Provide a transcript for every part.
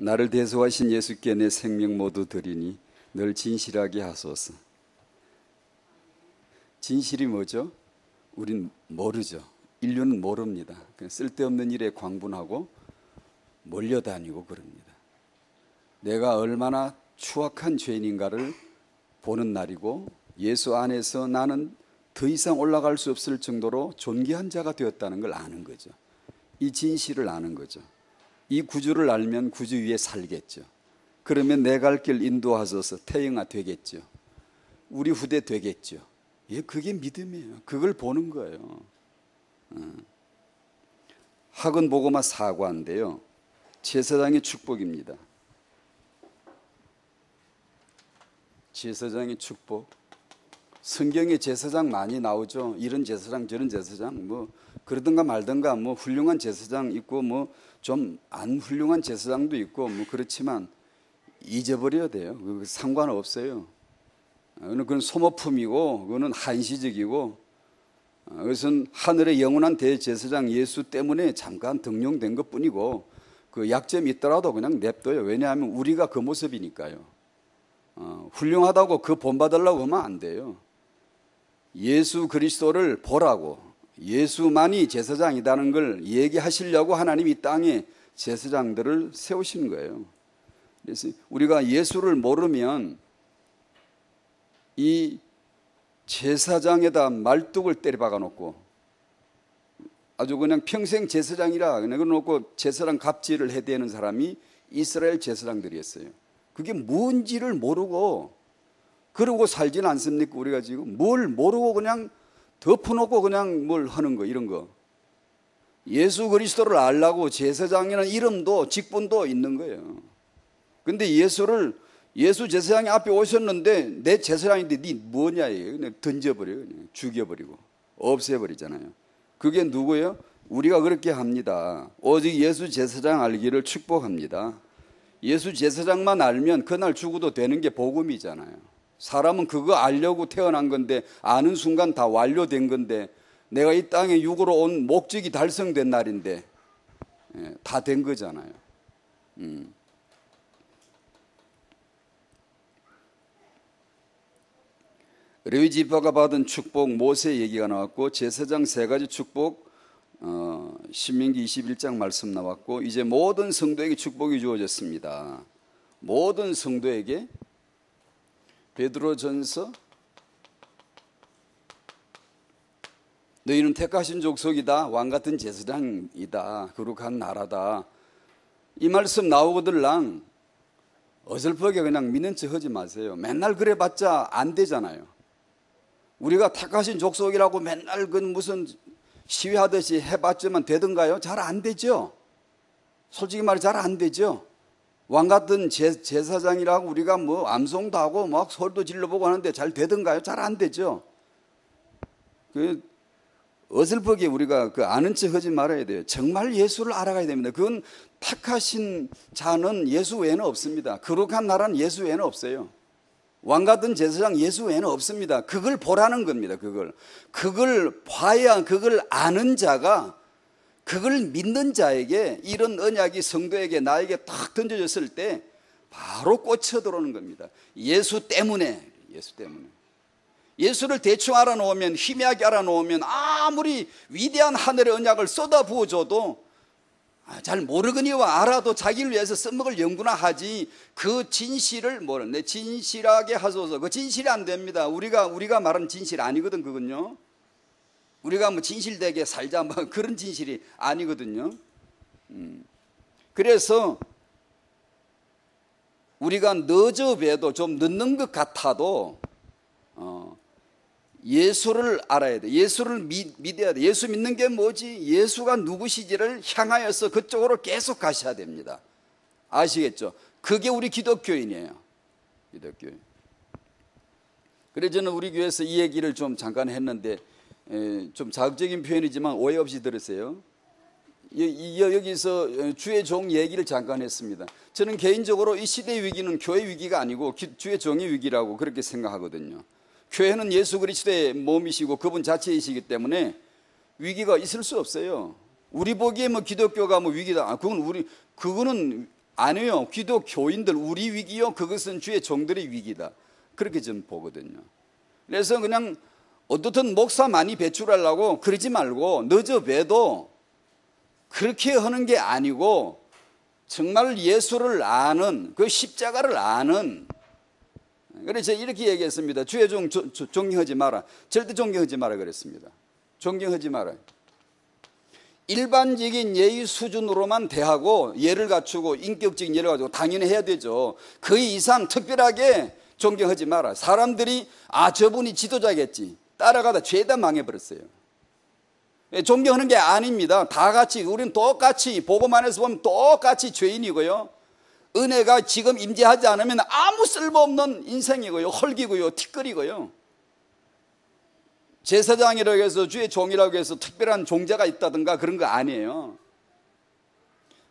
나를 대속하신 예수께 내 생명 모두 드리니 늘 진실하게 하소서. 진실이 뭐죠? 우린 모르죠. 인류는 모릅니다. 그냥 쓸데없는 일에 광분하고 몰려다니고 그럽니다. 내가 얼마나 추악한 죄인인가를 보는 날이고, 예수 안에서 나는 더 이상 올라갈 수 없을 정도로 존귀한 자가 되었다는 걸 아는 거죠. 이 진실을 아는 거죠. 이 구주를 알면 구주 위에 살겠죠. 그러면 내 갈 길 인도하소서. 태영아 되겠죠. 우리 후대 되겠죠. 예, 그게 믿음이에요. 그걸 보는 거예요. 학은 보고마 사과인데요, 제사장의 축복입니다. 제사장의 축복. 성경에 제사장 많이 나오죠. 이런 제사장 저런 제사장, 뭐 그러든가 말든가, 뭐 훌륭한 제사장 있고 뭐 좀 안 훌륭한 제사장도 있고 뭐 그렇지만 잊어버려야 돼요. 그거 상관없어요. 그건 소모품이고 그거는 한시적이고, 그것은 하늘의 영원한 대제사장 예수 때문에 잠깐 등용된 것뿐이고, 그 약점이 있더라도 그냥 냅둬요. 왜냐하면 우리가 그 모습이니까요. 훌륭하다고 그 본받으려고 하면 안 돼요. 예수 그리스도를 보라고, 예수만이 제사장이라는 걸 얘기하시려고 하나님이 이 땅에 제사장들을 세우신 거예요. 그래서 우리가 예수를 모르면 이 제사장에다 말뚝을 때려박아 놓고 아주 그냥 평생 제사장이라 그냥 놓고 제사장 갑질을 해대는 사람이 이스라엘 제사장들이었어요. 그게 뭔지를 모르고 그러고 살지는 않습니까? 우리가 지금 뭘 모르고 그냥 덮어놓고 그냥 뭘 하는 거, 이런 거. 예수 그리스도를 알라고 제사장이라는 이름도 직분도 있는 거예요. 근데 예수 제사장이 앞에 오셨는데 내 제사장인데 네 뭐냐, 그냥 던져버려요. 그냥 죽여버리고 없애버리잖아요. 그게 누구예요? 우리가 그렇게 합니다. 오직 예수 제사장 알기를 축복합니다. 예수 제사장만 알면 그날 죽어도 되는 게 복음이잖아요. 사람은 그거 알려고 태어난 건데, 아는 순간 다 완료된 건데, 내가 이 땅에 육으로 온 목적이 달성된 날인데 다 된 거잖아요. 레위 지파가 받은 축복, 모세 얘기가 나왔고, 제사장 세 가지 축복, 신명기 21장 말씀 나왔고, 이제 모든 성도에게 축복이 주어졌습니다. 모든 성도에게. 베드로전서, 너희는 택하신 족속이다, 왕같은 제사장이다, 거룩한 나라다. 이 말씀 나오거들랑 어설프게 그냥 믿는 척 하지 마세요. 맨날 그래봤자 안 되잖아요. 우리가 택하신 족속이라고 맨날 그 무슨 시위하듯이 해봤지만 되던가요? 잘 안 되죠. 솔직히 말해 잘 안 되죠. 왕같은 제사장이라고 우리가 뭐 암송도 하고 막 소리도 질러보고 하는데 잘 되던가요? 잘 안 되죠. 그 어설프게 우리가 그 아는 척 하지 말아야 돼요. 정말 예수를 알아가야 됩니다. 그건 택하신 자는 예수 외에는 없습니다. 거룩한 나라는 예수 외에는 없어요. 왕같은 제사장 예수 외에는 없습니다. 그걸 보라는 겁니다. 그걸 봐야, 그걸 아는 자가, 그걸 믿는 자에게 이런 언약이 성도에게, 나에게 딱 던져졌을 때 바로 꽂혀 들어오는 겁니다. 예수 때문에. 예수를 대충 알아놓으면, 희미하게 알아놓으면 아무리 위대한 하늘의 언약을 쏟아 부어줘도 잘 모르거니와 알아도 자기를 위해서 써먹을 연구나 하지, 그 진실을 모르네. 진실하게 하소서. 그 진실이 안 됩니다. 우리가 말하는 진실 아니거든, 그건요. 우리가 뭐 진실되게 살자 뭐 그런 진실이 아니거든요. 그래서 우리가 늦어 봬도, 좀 늦는 것 같아도 예수를 알아야 돼. 예수를 믿어야 돼. 예수 믿는 게 뭐지? 예수가 누구시지를 향하여서 그쪽으로 계속 가셔야 됩니다. 아시겠죠? 그게 우리 기독교인이에요. 기독교인. 그래서 저는 우리 교회에서 이 얘기를 좀 잠깐 했는데, 좀 자극적인 표현이지만 오해 없이 들으세요. 여기서 주의 종 얘기를 잠깐 했습니다. 저는 개인적으로 이 시대의 위기는 교회 위기가 아니고 주의 종의 위기라고 그렇게 생각하거든요. 교회는 예수 그리스도의 몸이시고 그분 자체이시기 때문에 위기가 있을 수 없어요. 우리 보기에 뭐 기독교가 뭐 위기다, 그거는 아니요. 기독교인들 우리 위기요. 그것은 주의 종들의 위기다. 그렇게 좀 보거든요. 그래서 그냥 어떻든 목사 많이 배출하려고 그러지 말고 늦어봬도 그렇게 하는 게 아니고 정말 예수를 아는 그 십자가를 아는. 그래서 제가 이렇게 얘기했습니다. 주의 종 존경하지 마라. 절대 존경하지 마라 그랬습니다. 존경하지 마라. 일반적인 예의 수준으로만 대하고 예를 갖추고 인격적인 예를 가지고 당연히 해야 되죠. 그 이상 특별하게 존경하지 마라. 사람들이 저분이 지도자겠지 따라가다 죄다 망해버렸어요. 존경하는 게 아닙니다. 다 같이 우리는 똑같이 복음 안에서 보면 똑같이 죄인이고요. 은혜가 지금 임재하지 않으면 아무 쓸모없는 인생이고요. 헐기고요. 티끌이고요. 제사장이라고 해서 주의 종이라고 해서 특별한 종자가 있다든가 그런 거 아니에요.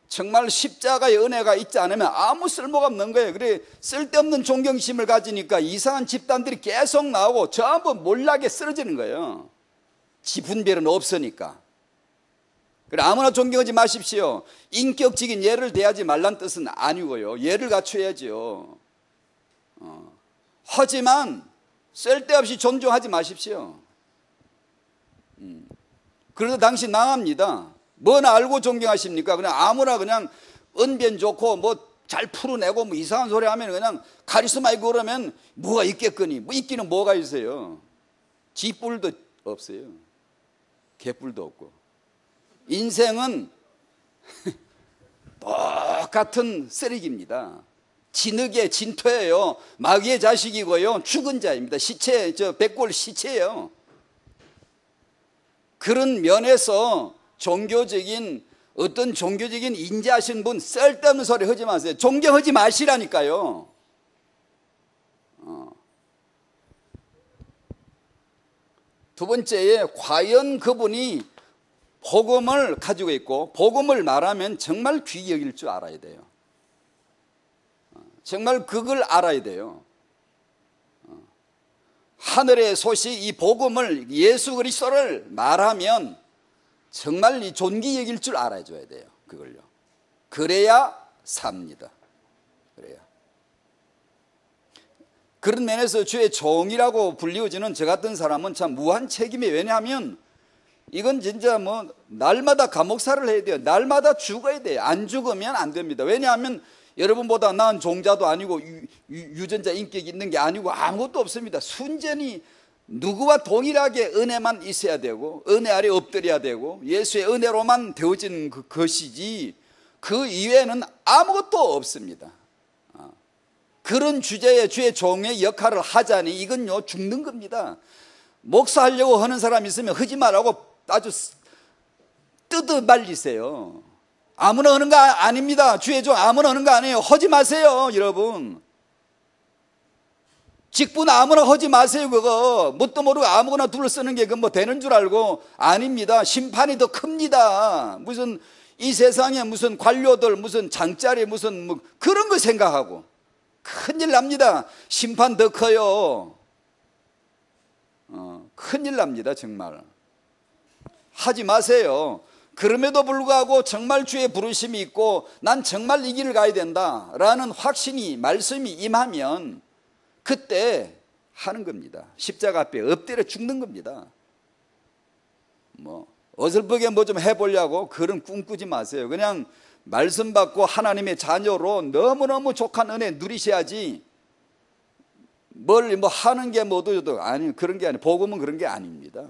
정말 십자가의 은혜가 있지 않으면 아무 쓸모가 없는 거예요. 그래 쓸데없는 존경심을 가지니까 이상한 집단들이 계속 나오고 전부 몰락에 쓰러지는 거예요. 지분별은 없으니까. 그래 아무나 존경하지 마십시오. 인격적인 예를 대하지 말란 뜻은 아니고요. 예를 갖춰야죠. 하지만 쓸데없이 존중하지 마십시오. 그래서 당신 나갑니다. 뭐나 알고 존경하십니까? 그냥 아무나 그냥 언변 좋고 뭐 잘 풀어내고 뭐 이상한 소리 하면 그냥 카리스마 있고 그러면 뭐가 있겠거니? 뭐 있기는 뭐가 있어요? 쥐뿔도 없어요. 개뿔도 없고. 인생은 똑같은 쓰레기입니다. 진흙의 진토예요. 마귀의 자식이고요. 죽은 자입니다. 시체, 백골 시체예요. 그런 면에서 어떤 종교적인 인자하신 분 쓸데없는 소리 하지 마세요. 존경하지 마시라니까요. 두 번째에 과연 그분이 복음을 가지고 있고 복음을 말하면 정말 귀히 여길 줄 알아야 돼요. 정말 그걸 알아야 돼요. 하늘의 소식 이 복음을 예수 그리스도를 말하면 정말 이 존귀 여길 줄 알아줘야 돼요. 그걸요. 그래야 삽니다. 그래야. 그런 면에서 주의 종이라고 불리워지는 저 같은 사람은 참 무한 책임이에요. 왜냐하면 이건 진짜 뭐 날마다 감옥살을 해야 돼요. 날마다 죽어야 돼요. 안 죽으면 안 됩니다. 왜냐하면 여러분보다 나은 종자도 아니고 유전자 인격이 있는 게 아니고 아무것도 없습니다. 순전히 누구와 동일하게 은혜만 있어야 되고 은혜 아래 엎드려야 되고 예수의 은혜로만 되어진 것이지 그 이외에는 아무것도 없습니다. 그런 주제에 주의 종의 역할을 하자니 이건요 죽는 겁니다. 목사하려고 하는 사람 있으면 하지 말라고 아주 뜯어 말리세요. 아무나 하는 거 아닙니다. 주의 종 아무나 하는 거 아니에요. 하지 마세요 여러분. 직분 아무나 하지 마세요. 그거 뭣도 모르고 아무거나 둘러쓰는 게 뭐 되는 줄 알고 아닙니다. 심판이 더 큽니다. 무슨 이 세상에 무슨 관료들 무슨 장짜리 무슨 뭐 그런 거 생각하고 큰일 납니다. 심판 더 커요. 큰일 납니다 정말. 하지 마세요. 그럼에도 불구하고 정말 주의 부르심이 있고 난 정말 이 길을 가야 된다라는 확신이 말씀이 임하면 그때 하는 겁니다. 십자가 앞에 엎드려 죽는 겁니다. 뭐 어설프게 뭐 좀 해보려고 그런 꿈 꾸지 마세요. 그냥 말씀 받고 하나님의 자녀로 너무너무 족한 은혜 누리셔야지 뭘 뭐 하는 게 뭐도 아니 그런 게 아니에요. 복음은 그런 게 아닙니다.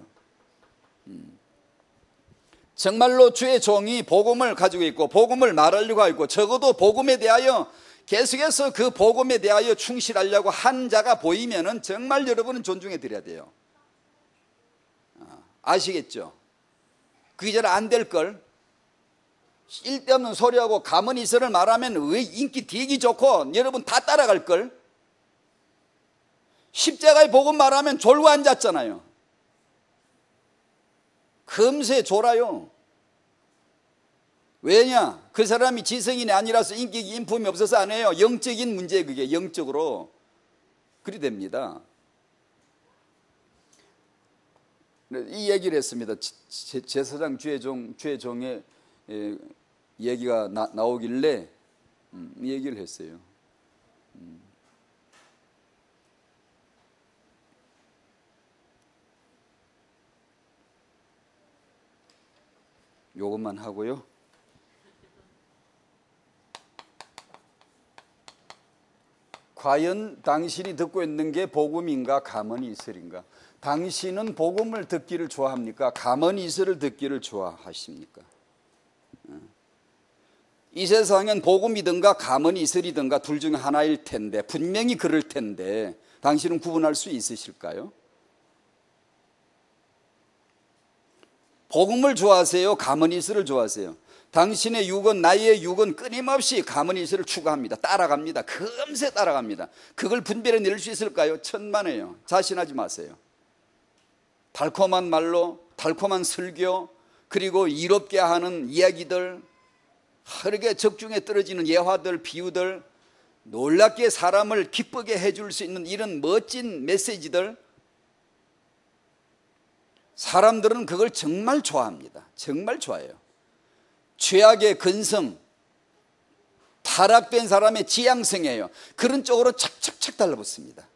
정말로 주의 종이 복음을 가지고 있고 복음을 말하려고 하고 적어도 복음에 대하여 계속해서 그 복음에 대하여 충실하려고 한 자가 보이면은 정말 여러분은 존중해 드려야 돼요. 아시겠죠? 그게 잘 안 될 걸. 쓸데없는 소리하고 가문이설을 말하면 왜 인기 되게 좋고 여러분 다 따라갈 걸. 십자가의 복음 말하면 졸고 앉았잖아요. 금세 졸아요. 왜냐? 그 사람이 지성인이 아니라서 인격이 인품이 없어서 안 해요. 영적인 문제 그게 영적으로 그리 됩니다. 이 얘기를 했습니다. 제사장 주의 종의 얘기가 나오길래 얘기를 했어요. 요것만 하고요. 과연 당신이 듣고 있는 게 복음인가 가만히 있으린가? 당신은 복음을 듣기를 좋아합니까? 가만히 있으를 듣기를 좋아하십니까? 이 세상엔 복음이든가 가만히 있으리든가 둘 중에 하나일 텐데, 분명히 그럴 텐데 당신은 구분할 수 있으실까요? 복음을 좋아하세요? 가만히 있으를 좋아하세요? 당신의 육은, 나의 육은 끊임없이 가만히 있으를 추구합니다. 따라갑니다. 금세 따라갑니다. 그걸 분별해낼 수 있을까요? 천만에요. 자신하지 마세요. 달콤한 말로, 달콤한 설교, 그리고 이롭게 하는 이야기들, 그렇게 적중에 떨어지는 예화들, 비유들, 놀랍게 사람을 기쁘게 해줄 수 있는 이런 멋진 메시지들, 사람들은 그걸 정말 좋아합니다. 정말 좋아해요. 죄악의 근성, 타락된 사람의 지향성이에요. 그런 쪽으로 착착착 달라붙습니다.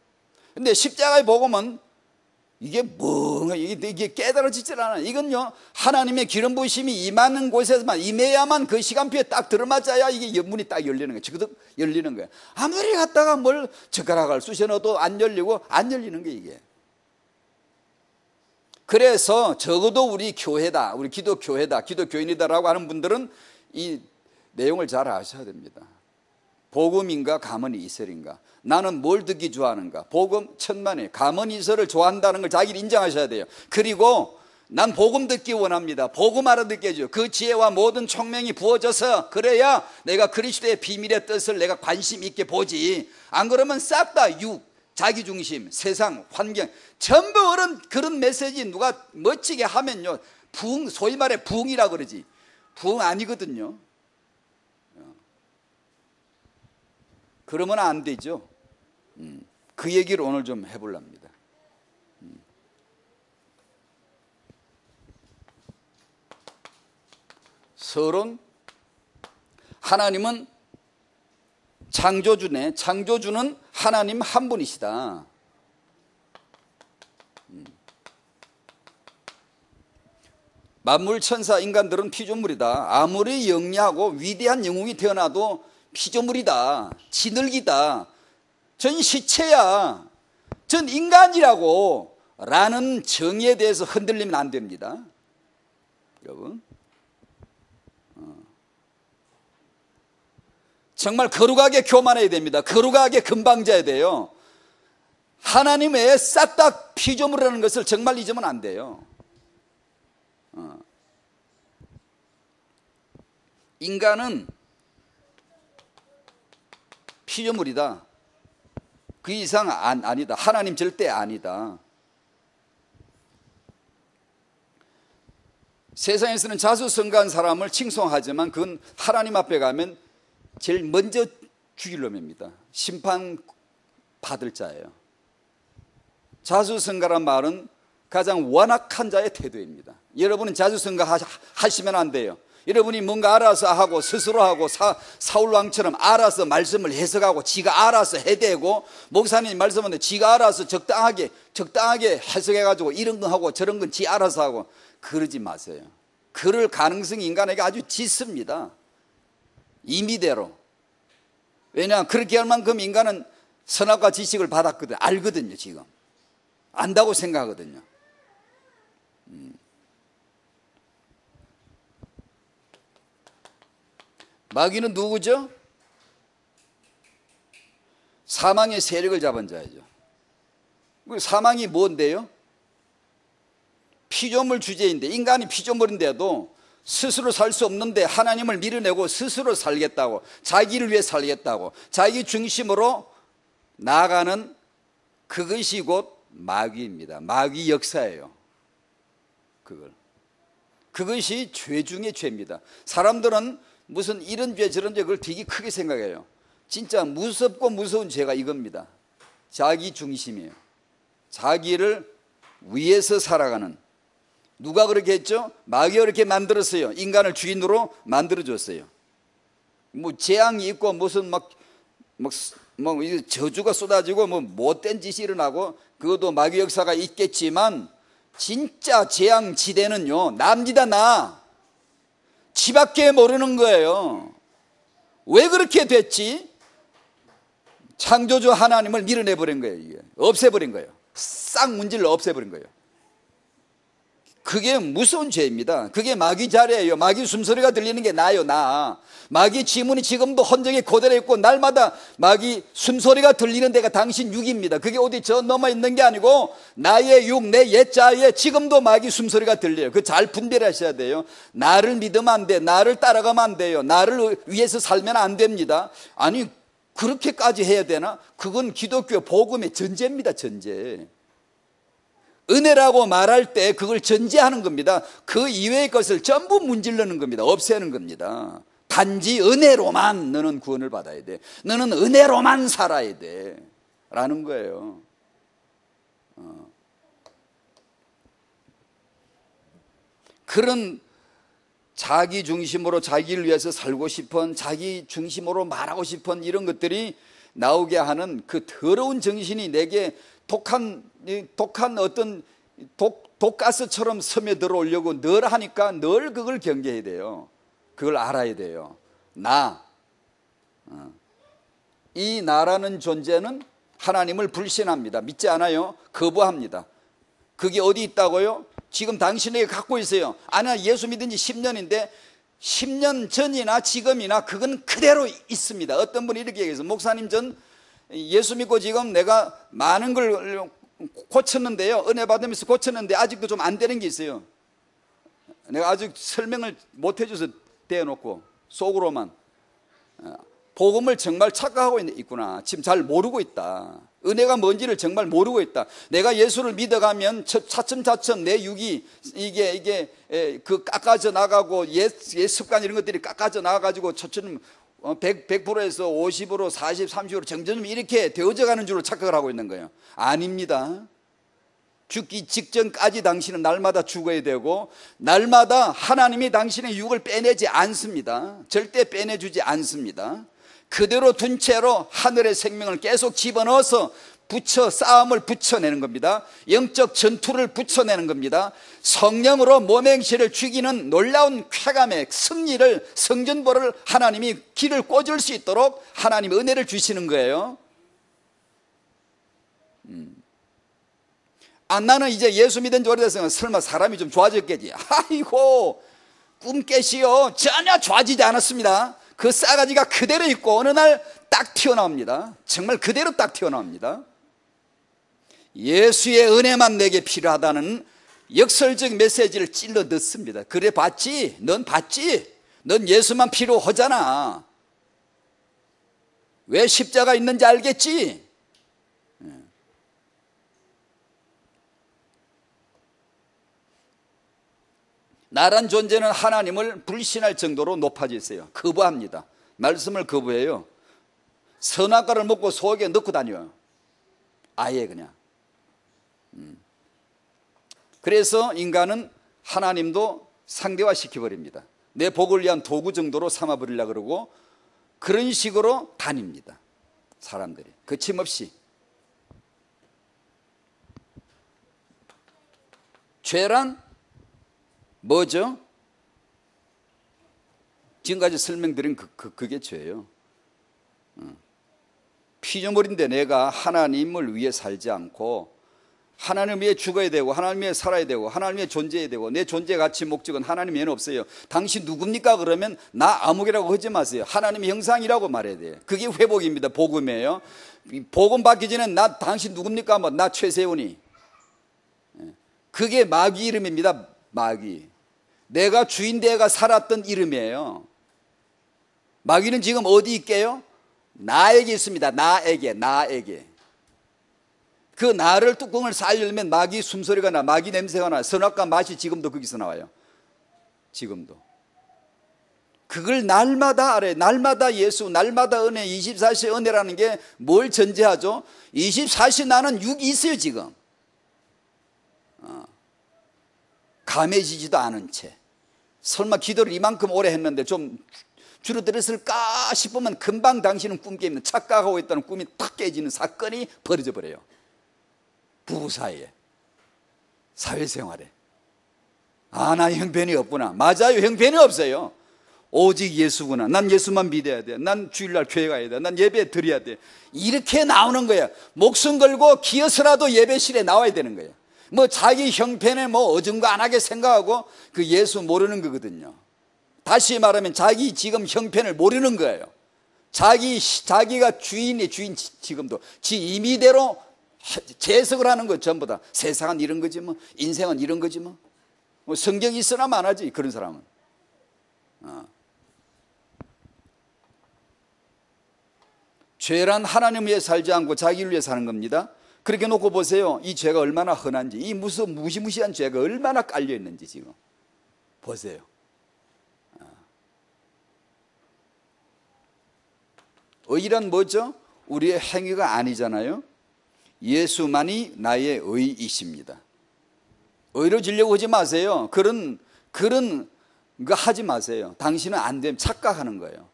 그런데 십자가의 복음은 이게 이게 깨달아지질 않아요. 이건요, 하나님의 기름 부으심이 임하는 곳에서만 임해야만 그 시간표에 딱 들어맞아야 이게 문이 딱 열리는 거예요. 지그득 열리는 거예요. 아무리 갖다가 뭘 젓가락을 쑤셔 넣어도 안 열리고 안 열리는 게 이게. 그래서 적어도 우리 교회다, 우리 기독교회다, 기독교인이다라고 하는 분들은 이 내용을 잘 아셔야 됩니다. 복음인가 가만히 이설인가? 나는 뭘 듣기 좋아하는가? 복음 천만에 가만히 이설을 좋아한다는 걸 자기를 인정하셔야 돼요. 그리고 난 복음 듣기 원합니다. 복음 알아듣게 해줘. 그 지혜와 모든 총명이 부어져서 그래야 내가 그리스도의 비밀의 뜻을 내가 관심 있게 보지. 안 그러면 싹 다 육, 자기중심, 세상, 환경 전부 그런 메시지 누가 멋지게 하면요, 부흥, 소위 말해 부흥이라 그러지 부흥 아니거든요. 그러면 안 되죠. 그 얘기를 오늘 좀 해보랍니다. 서론, 하나님은 창조주네. 창조주는 하나님 한 분이시다. 만물 천사 인간들은 피조물이다. 아무리 영리하고 위대한 영웅이 태어나도 피조물이다. 지늘기다. 전 시체야. 전 인간이라고 라는 정의에 대해서 흔들리면 안 됩니다. 여러분, 정말 거룩하게 교만해야 됩니다. 거룩하게 금방져야 돼요. 하나님 외에 싹 다 피조물이라는 것을 정말 잊으면 안 돼요. 인간은 피조물이다. 그 이상 아니다. 하나님 절대 아니다. 세상에서는 자수성가한 사람을 칭송하지만 그건 하나님 앞에 가면 제일 먼저 죽일 놈입니다. 심판 받을 자예요. 자수성가란 말은 가장 완악한 자의 태도입니다. 여러분은 자수성가 하시면 안 돼요. 여러분이 뭔가 알아서 하고 스스로 하고 사울왕처럼 알아서 말씀을 해석하고 지가 알아서 해대고, 목사님 말씀하는데 지가 알아서 적당하게 해석해가지고 이런 거 하고 저런 건 지 알아서 하고 그러지 마세요. 그럴 가능성이 인간에게 아주 짙습니다. 임의대로. 왜냐하면 그렇게 할 만큼 인간은 선악과 지식을 받았거든요. 알거든요. 지금 안다고 생각하거든요. 마귀는 누구죠? 사망의 세력을 잡은 자이죠. 사망이 뭔데요? 피조물 주제인데, 인간이 피조물인데도 스스로 살 수 없는데 하나님을 밀어내고 스스로 살겠다고, 자기를 위해 살겠다고 자기 중심으로 나아가는 그것이 곧 마귀입니다. 마귀 역사예요. 그것이 죄 중에 죄입니다. 사람들은 무슨 이런 죄 저런 죄 그걸 되게 크게 생각해요. 진짜 무섭고 무서운 죄가 이겁니다. 자기 중심이에요. 자기를 위해서 살아가는. 누가 그렇게 했죠? 마귀가 그렇게 만들었어요. 인간을 주인으로 만들어줬어요. 뭐 재앙이 있고 무슨 뭐 저주가 쏟아지고 뭐 못된 짓이 일어나고 그것도 마귀 역사가 있겠지만 진짜 재앙 지대는요 납니다. 나 지밖에 모르는 거예요. 왜 그렇게 됐지? 창조주 하나님을 밀어내버린 거예요. 이게 없애버린 거예요. 싹 문질러 없애버린 거예요. 그게 무서운 죄입니다. 그게 마귀 자리예요. 마귀 숨소리가 들리는 게 나요. 나 마귀 지문이 지금도 헌정에 고대로 있고 날마다 마귀 숨소리가 들리는 데가 당신 육입니다. 그게 어디 저 넘어 있는 게 아니고 나의 육, 내 옛자에 지금도 마귀 숨소리가 들려요. 그 잘 분별하셔야 돼요. 나를 믿으면 안 돼. 나를 따라가면 안 돼요. 나를 위해서 살면 안 됩니다. 아니 그렇게까지 해야 되나? 그건 기독교 복음의 전제입니다. 전제. 은혜라고 말할 때 그걸 전제하는 겁니다. 그 이외의 것을 전부 문질르는 겁니다. 없애는 겁니다. 단지 은혜로만 너는 구원을 받아야 돼. 너는 은혜로만 살아야 돼. 라는 거예요. 그런 자기 중심으로 자기를 위해서 살고 싶은, 자기 중심으로 말하고 싶은 이런 것들이 나오게 하는 그 더러운 정신이 내게 독한 어떤 독가스처럼 스며들어 오려고 늘 하니까 늘 그걸 경계해야 돼요. 그걸 알아야 돼요. 이 나라는 존재는 하나님을 불신합니다. 믿지 않아요. 거부합니다. 그게 어디 있다고요? 지금 당신에게 갖고 있어요. 아니 예수 믿은 지 10년인데 10년 전이나 지금이나 그건 그대로 있습니다. 어떤 분이 이렇게 얘기해서 목사님 전 예수 믿고 지금 내가 많은 걸 고쳤는데요. 은혜 받으면서 고쳤는데 아직도 좀 안 되는 게 있어요. 내가 아직 설명을 못 해줘서 대놓고 속으로만 복음을 정말 착각하고 있구나. 지금 잘 모르고 있다. 은혜가 뭔지를 정말 모르고 있다. 내가 예수를 믿어가면 차츰차츰 내 육이 이게 그 깎아져 나가고 옛 습관 이런 것들이 깎아져 나가가지고 차츰 100%에서 50으로 40, 30으로 점점 이렇게 되어져 가는 줄로 착각을 하고 있는 거예요. 아닙니다. 죽기 직전까지 당신은 날마다 죽어야 되고 날마다 하나님이 당신의 육을 빼내지 않습니다. 절대 빼내주지 않습니다. 그대로 둔 채로 하늘의 생명을 계속 집어넣어서 싸움을 붙여내는 겁니다. 영적 전투를 붙여내는 겁니다. 성령으로 모맹시를 죽이는 놀라운 쾌감의 승리를, 성전보를 하나님이 길을 꽂을 수 있도록 하나님이 은혜를 주시는 거예요. 나는 이제 예수 믿은 지 오래됐으면 설마 사람이 좀 좋아졌겠지. 아이고 꿈 깨시오. 전혀 좋아지지 않았습니다. 그 싸가지가 그대로 있고 어느 날 딱 튀어나옵니다. 정말 그대로 딱 튀어나옵니다. 예수의 은혜만 내게 필요하다는 역설적 메시지를 찔러 넣습니다. 그래 봤지? 넌 봤지? 넌 예수만 필요하잖아. 왜 십자가 있는지 알겠지? 나란 존재는 하나님을 불신할 정도로 높아져 있어요. 거부합니다. 말씀을 거부해요. 선악과를 먹고 속에 넣고 다녀요. 아예 그냥. 그래서 인간은 하나님도 상대화시켜버립니다. 내 복을 위한 도구 정도로 삼아버리려고 그러고 그런 식으로 다닙니다. 사람들이 거침없이. 죄란 뭐죠? 지금까지 설명드린 그게 죄예요. 피조물인데 내가 하나님을 위해 살지 않고 하나님 위해 죽어야 되고 하나님 위해 살아야 되고 하나님 위해 존재해야 되고 내 존재 가치 목적은 하나님 외에는 없어요. 당신 누굽니까? 그러면 나 아무개라고 하지 마세요. 하나님의 형상이라고 말해야 돼요. 그게 회복입니다. 복음이에요. 복음 받기 전에 나 당신 누굽니까? 뭐 나 최세훈이. 그게 마귀 이름입니다. 마귀. 내가 주인되어가 살았던 이름이에요. 마귀는 지금 어디 있게요? 나에게 있습니다. 나에게. 그 나를 뚜껑을 쌀 열면 마귀 숨소리가 나, 마귀 냄새가 나. 선악과 맛이 지금도 거기서 나와요. 지금도. 그걸 날마다 알아요. 날마다 예수, 날마다 은혜, 24시 은혜라는 게 뭘 전제하죠? 24시 나는 육이 있어요 지금. 감해지지도 않은 채. 설마 기도를 이만큼 오래 했는데 좀 줄어들었을까 싶으면 금방 당신은 꿈 깨면 착각하고 있다는 꿈이 탁 깨지는 사건이 벌어져 버려요. 부부 사이에, 사회생활에. 아, 나 형편이 없구나. 맞아요, 형편이 없어요. 오직 예수구나. 난 예수만 믿어야 돼. 난 주일날 교회 가야 돼. 난 예배 드려야 돼. 이렇게 나오는 거야. 목숨 걸고 기어서라도 예배실에 나와야 되는 거야. 뭐 자기 형편에 뭐 어중간하게 생각하고 그 예수 모르는 거거든요. 다시 말하면 자기 지금 형편을 모르는 거예요. 자기가 주인이 주인. 지금도 지 임의대로 재석을 하는 거 전부 다. 세상은 이런 거지 뭐, 인생은 이런 거지 뭐, 성경이 있으나 마나지 그런 사람은. 죄란 하나님 위해 살지 않고 자기를 위해 사는 겁니다. 그렇게 놓고 보세요. 이 죄가 얼마나 흔한지, 이 무시무시한 죄가 얼마나 깔려 있는지 지금 보세요. 의란 뭐죠? 우리의 행위가 아니잖아요. 예수만이 나의 의이십니다. 의로 지려고 하지 마세요. 그런 거 하지 마세요. 당신은 안 되면 착각하는 거예요.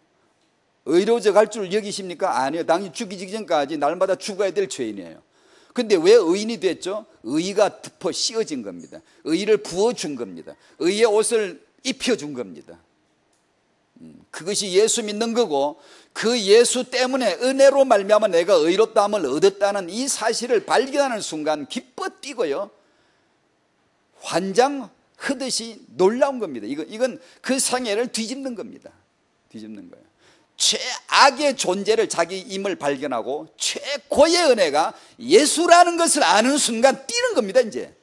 의로져 갈 줄 여기십니까? 아니요. 당신 죽기 전까지 날마다 죽어야 될 죄인이에요. 근데 왜 의인이 됐죠? 의가 덮어 씌워진 겁니다. 의를 부어준 겁니다. 의의 옷을 입혀준 겁니다. 그것이 예수 믿는 거고, 그 예수 때문에 은혜로 말미암아 내가 의롭다함을 얻었다는 이 사실을 발견하는 순간 기뻐 뛰고요, 환장하듯이 놀라운 겁니다. 이건 그 상해를 뒤집는 겁니다. 뒤집는 거예요. 최악의 존재를 자기임을 발견하고 최고의 은혜가 예수라는 것을 아는 순간 뛰는 겁니다. 이제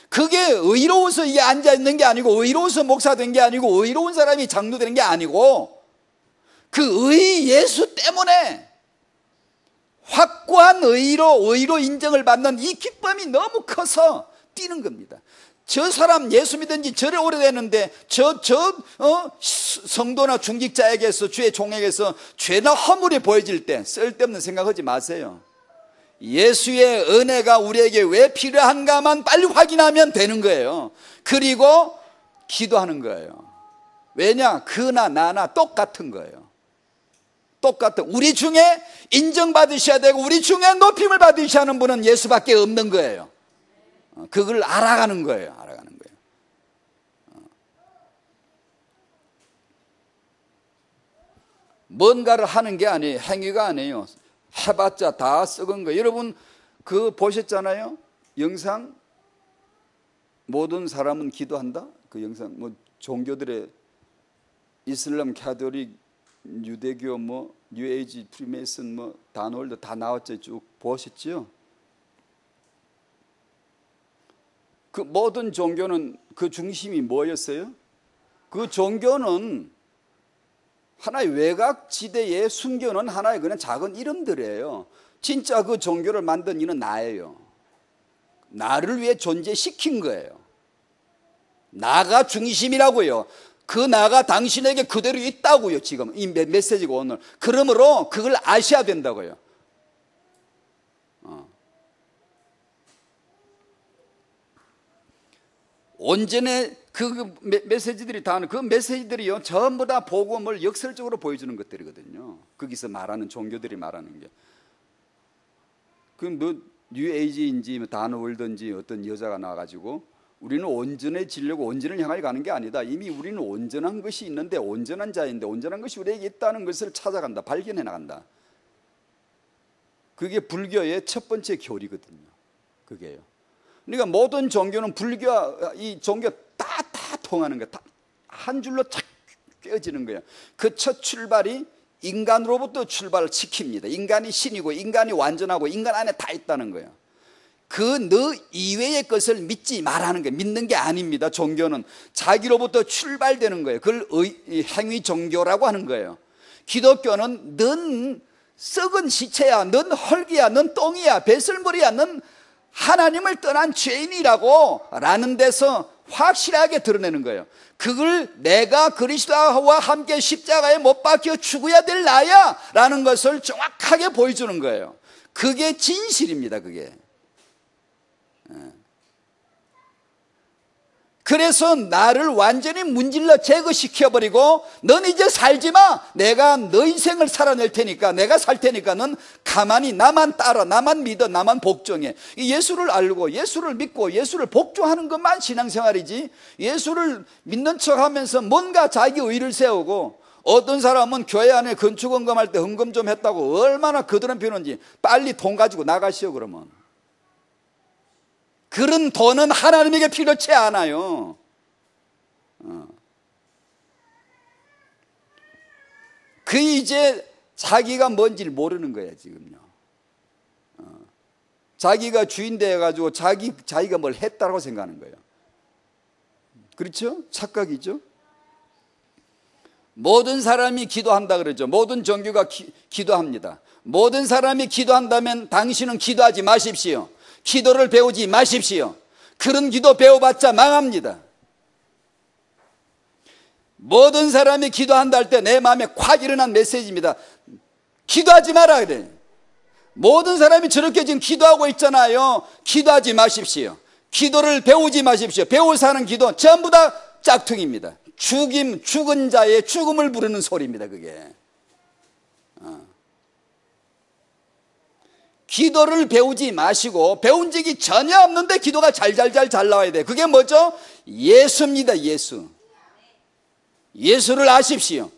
그게 의로워서 이게 앉아있는 게 아니고, 의로워서 목사 된 게 아니고, 의로운 사람이 장로 되는 게 아니고, 그 예수 때문에 확고한 의로 인정을 받는 이 기쁨이 너무 커서 뛰는 겁니다. 저 사람 예수 믿은 지 저래 오래됐는데 성도나 중직자에게서, 주의 종에게서 죄나 허물이 보여질 때 쓸데없는 생각하지 마세요. 예수의 은혜가 우리에게 왜 필요한가만 빨리 확인하면 되는 거예요. 그리고 기도하는 거예요. 왜냐? 그나 나나 똑같은 거예요. 똑같은, 우리 중에 인정받으셔야 되고 우리 중에 높임을 받으셔야 하는 분은 예수밖에 없는 거예요. 그걸 알아가는 거예요. 알아가는 거예요. 뭔가를 하는 게 아니에요. 행위가 아니에요. 해봤자 다 썩은 거예요. 여러분 그 보셨잖아요? 영상, 모든 사람은 기도한다. 그 영상, 뭐 종교들의 이슬람, 가톨릭, 유대교, 뭐 뉴에이지, 프리메이슨, 뭐 단월도 다 나왔죠. 쭉 보셨죠? 그 모든 종교는 그 중심이 뭐였어요? 그 종교는 하나의 외곽지대에 숨겨놓은 하나의 그냥 작은 이름들이에요. 진짜 그 종교를 만든 이는 나예요. 나를 위해 존재시킨 거예요. 나가 중심이라고요. 그 나가 당신에게 그대로 있다고요. 지금 이 메시지가 오늘. 그러므로 그걸 아셔야 된다고요. 온전히 그 메시지들이 다 하는 그 메시지들이요, 전부 다 복음을 역설적으로 보여주는 것들이거든요. 거기서 말하는 종교들이 말하는 게. 그 뭐 뉴에이지인지 단월든지 어떤 여자가 나와가지고 우리는 온전해지려고 온전을 향하여 가는 게 아니다. 이미 우리는 온전한 것이 있는데, 온전한 자인데 온전한 것이 우리에게 있다는 것을 찾아간다. 발견해 나간다. 그게 불교의 첫 번째 교리거든요. 그게요. 그러니까 모든 종교는 불교와 이 종교 다 통하는 거야. 다 한 줄로 착 꿰어지는 거예요. 그 첫 출발이 인간으로부터 출발을 시킵니다. 인간이 신이고 인간이 완전하고 인간 안에 다 있다는 거예요. 그 너 이외의 것을 믿지 말라는 거예요. 믿는 게 아닙니다. 종교는 자기로부터 출발되는 거예요. 그걸 행위 종교라고 하는 거예요. 기독교는 넌 썩은 시체야, 넌 헐기야, 넌 똥이야, 배설물이야, 넌 하나님을 떠난 죄인이라고 라는 데서 확실하게 드러내는 거예요. 그걸 내가 그리스도와 함께 십자가에 못 박혀 죽어야 될 나야 라는 것을 정확하게 보여주는 거예요. 그게 진실입니다. 그게 그래서 나를 완전히 문질러 제거시켜버리고 넌 이제 살지 마. 내가 너 인생을 살아낼 테니까, 내가 살 테니까 넌 가만히 나만 따라, 나만 믿어, 나만 복종해. 예수를 알고 예수를 믿고 예수를 복종하는 것만 신앙생활이지, 예수를 믿는 척하면서 뭔가 자기 의를 세우고, 어떤 사람은 교회 안에 건축헌금할 때 헌금 좀 했다고 얼마나 거드름 피우는지 빨리 돈 가지고 나가시오. 그러면 그런 돈은 하나님에게 필요치 않아요. 그 이제 자기가 뭔지를 모르는 거예요 지금요. 자기가 주인 되어가지고 자기가 뭘 했다고 생각하는 거예요. 그렇죠? 착각이죠. 모든 사람이 기도한다 그러죠. 모든 종교가 기도합니다. 모든 사람이 기도한다면 당신은 기도하지 마십시오. 기도를 배우지 마십시오. 그런 기도 배워봤자 망합니다. 모든 사람이 기도한다 할 때 내 마음에 콱 일어난 메시지입니다. 기도하지 마라 그래. 모든 사람이 저렇게 지금 기도하고 있잖아요. 기도하지 마십시오. 기도를 배우지 마십시오. 배워서 하는 기도 전부 다 짝퉁입니다. 죽은 자의 죽음을 부르는 소리입니다 그게. 기도를 배우지 마시고, 배운 적이 전혀 없는데 기도가 잘 나와야 돼. 그게 뭐죠? 예수입니다. 예수를 아십시오.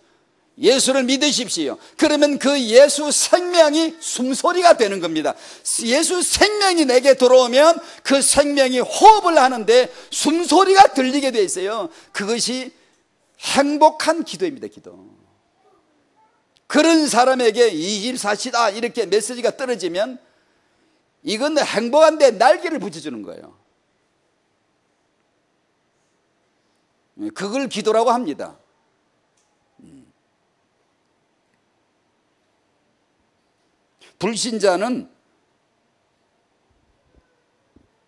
예수를 믿으십시오. 그러면 그 예수 생명이 숨소리가 되는 겁니다. 예수 생명이 내게 들어오면 그 생명이 호흡을 하는데 숨소리가 들리게 돼 있어요. 그것이 행복한 기도입니다. 기도. 그런 사람에게 24시다 이렇게 메시지가 떨어지면 이건 행복한데 날개를 붙여주는 거예요. 그걸 기도라고 합니다. 불신자는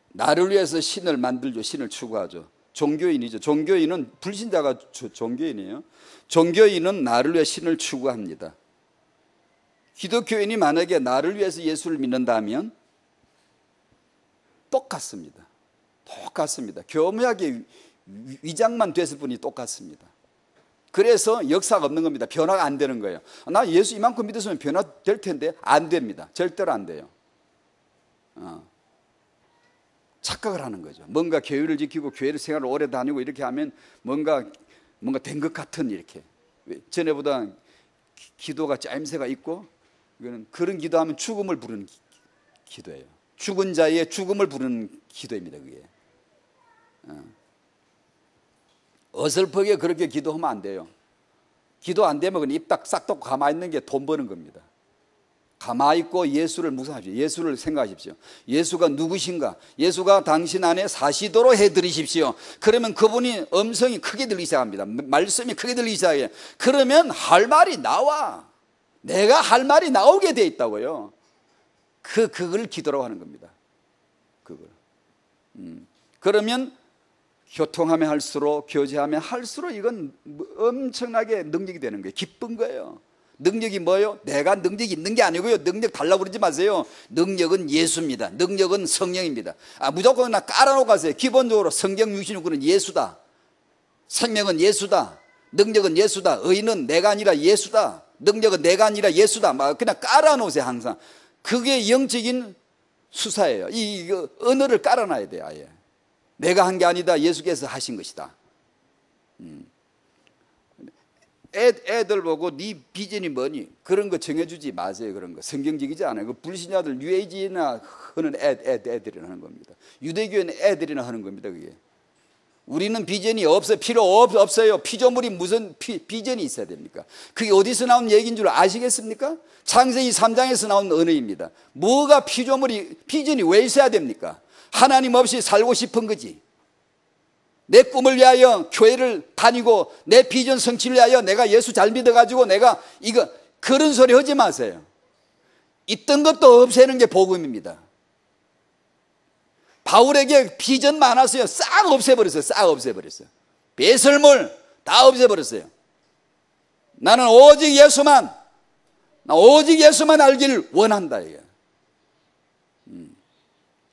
나를 위해서 신을 만들죠. 신을 추구하죠. 종교인이죠. 종교인은, 불신자가 종교인이에요. 종교인은 나를 위해 신을 추구합니다. 기독교인이 만약에 나를 위해서 예수를 믿는다면 똑같습니다. 교묘하게 위장만 됐을 뿐이 똑같습니다. 그래서 역사가 없는 겁니다. 변화가 안 되는 거예요. 나 예수 이만큼 믿었으면 변화될 텐데 안 됩니다. 절대로 안 돼요. 착각을 하는 거죠. 뭔가 교회를 지키고 교회를 생활을 오래 다니고 이렇게 하면 뭔가 된 것 같은, 이렇게 전에보다 기도가 짜임새가 있고, 그런 기도하면 죽음을 부르는 기도예요. 죽은 자의 죽음을 부르는 기도입니다. 그게 어설프게 그렇게 기도하면 안 돼요. 기도 안 되면 그냥 입 딱 싹 닫고 가만히 있는 게 돈 버는 겁니다. 가만히 있고 예수를 묵상하십시오. 예수를 생각하십시오. 예수가 누구신가? 예수가 당신 안에 사시도록 해드리십시오. 그러면 그분이 음성이 크게 들리기 시작합니다. 말씀이 크게 들리기 시작해요. 그러면 할 말이 나와. 내가 할 말이 나오게 돼 있다고요. 그걸 기도라고 하는 겁니다. 그걸. 그러면 교통하면 할수록, 교제하면 할수록 이건 엄청나게 능력이 되는 거예요. 기쁜 거예요. 능력이 뭐예요? 내가 능력이 있는 게 아니고요. 능력 달라고 그러지 마세요. 능력은 예수입니다. 능력은 성령입니다. 무조건 나 깔아놓고 가세요. 기본적으로 성경 66권은 예수다. 생명은 예수다. 능력은 예수다. 의는 내가 아니라 예수다. 능력은 내가 아니라 예수다. 막 그냥 깔아놓으세요. 항상. 그게 영적인 수사예요. 이 언어를 깔아놔야 돼요. 아예. 내가 한 게 아니다. 예수께서 하신 것이다. 애들 보고 네 비전이 뭐니? 그런 거 정해주지 마세요. 그런 거 성경적이지 않아요. 그 불신자들 뉴에이지나 하는 애들이나 하는 겁니다. 유대교는 애들이나 하는 겁니다. 그게. 우리는 비전이 없어요. 필요 없어요. 피조물이 무슨 비전이 있어야 됩니까? 그게 어디서 나온 얘기인 줄 아시겠습니까? 창세기 3장에서 나온 언어입니다. 뭐가 비전이 왜 있어야 됩니까? 하나님 없이 살고 싶은 거지. 내 꿈을 위하여 교회를 다니고 내 비전 성취를 위하여 내가 예수 잘 믿어가지고 내가 그런 소리 하지 마세요. 있던 것도 없애는 게 복음입니다. 바울에게 비전 많았어요. 싹 없애버렸어요. 배설물 다 없애버렸어요. 나는 오직 예수만 알기를 원한다. 이게.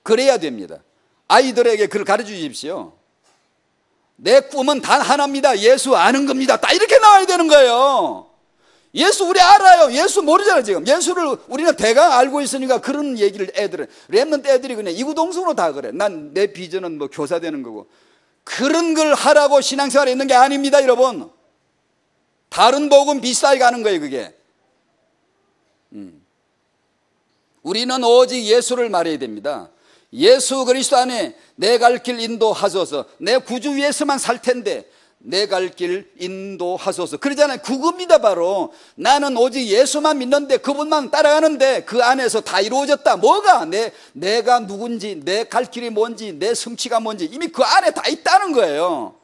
그래야 됩니다. 아이들에게 그걸 가르쳐 주십시오. 내 꿈은 단 하나입니다. 예수 아는 겁니다. 딱 이렇게 나와야 되는 거예요. 예수 우리 알아요. 예수 모르잖아요 지금. 예수를 우리는 대강 알고 있으니까 그런 얘기를 애들은 랩런트 애들이 그냥 이구동성으로 다 그래. 난 내 비전은 뭐 교사 되는 거고. 그런 걸 하라고 신앙생활에 있는 게 아닙니다 여러분. 다른 복음 비슷하게 가는 거예요 그게. 우리는 오직 예수를 말해야 됩니다. 예수 그리스도 안에 내 갈 길 인도하소서. 내 구주 위에서만 살 텐데 내 갈 길 인도하소서. 그러잖아요. 그겁니다 바로. 나는 오직 예수만 믿는데 그분만 따라가는데 그 안에서 다 이루어졌다. 뭐가? 내가 누군지, 내 갈 길이 뭔지, 내 성취가 뭔지 이미 그 안에 다 있다는 거예요.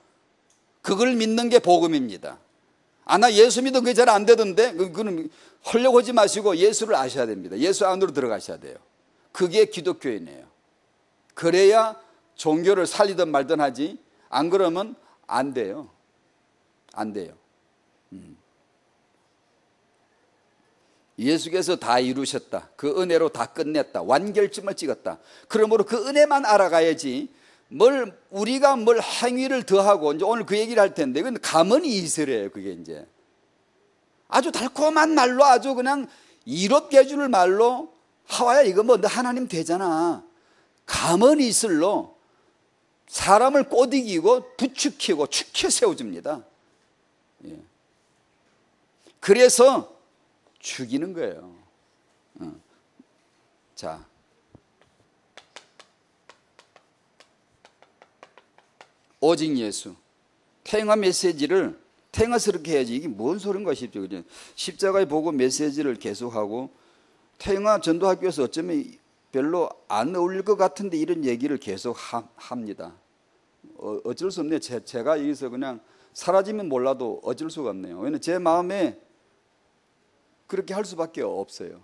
그걸 믿는 게 복음입니다. 아, 나 예수 믿은 그게 잘 안 되던데? 그거는 헐려고 하지 마시고 예수를 아셔야 됩니다. 예수 안으로 들어가셔야 돼요. 그게 기독교인이에요. 그래야 종교를 살리든 말든 하지, 안 그러면 안 돼요. 안 돼요. 예수께서 다 이루셨다. 그 은혜로 다 끝냈다. 완결점을 찍었다. 그러므로 그 은혜만 알아가야지 우리가 뭘 행위를 더하고, 이제 오늘 그 얘기를 할 텐데, 그건 가문이 이슬이에요, 그게 이제. 아주 달콤한 말로 아주 그냥 이롭게 해줄 말로, 하와야, 이거 뭐 너 하나님 되잖아. 가문이 이슬로 사람을 꼬드기고 부추기고 축혀 세워줍니다. 예. 그래서 죽이는 거예요. 자. 오직 예수. 태영아 메시지를 태영아스럽게 해야지. 이게 뭔 소린가 싶죠. 그죠? 십자가에 보고 메시지를 계속하고, 태영아 전도학교에서 어쩌면 별로 안 어울릴 것 같은데 이런 얘기를 계속 합니다. 어쩔 수 없네요. 제가 여기서 그냥 사라지면 몰라도 어쩔 수가 없네요. 왜냐하면 제 마음에 그렇게 할 수밖에 없어요.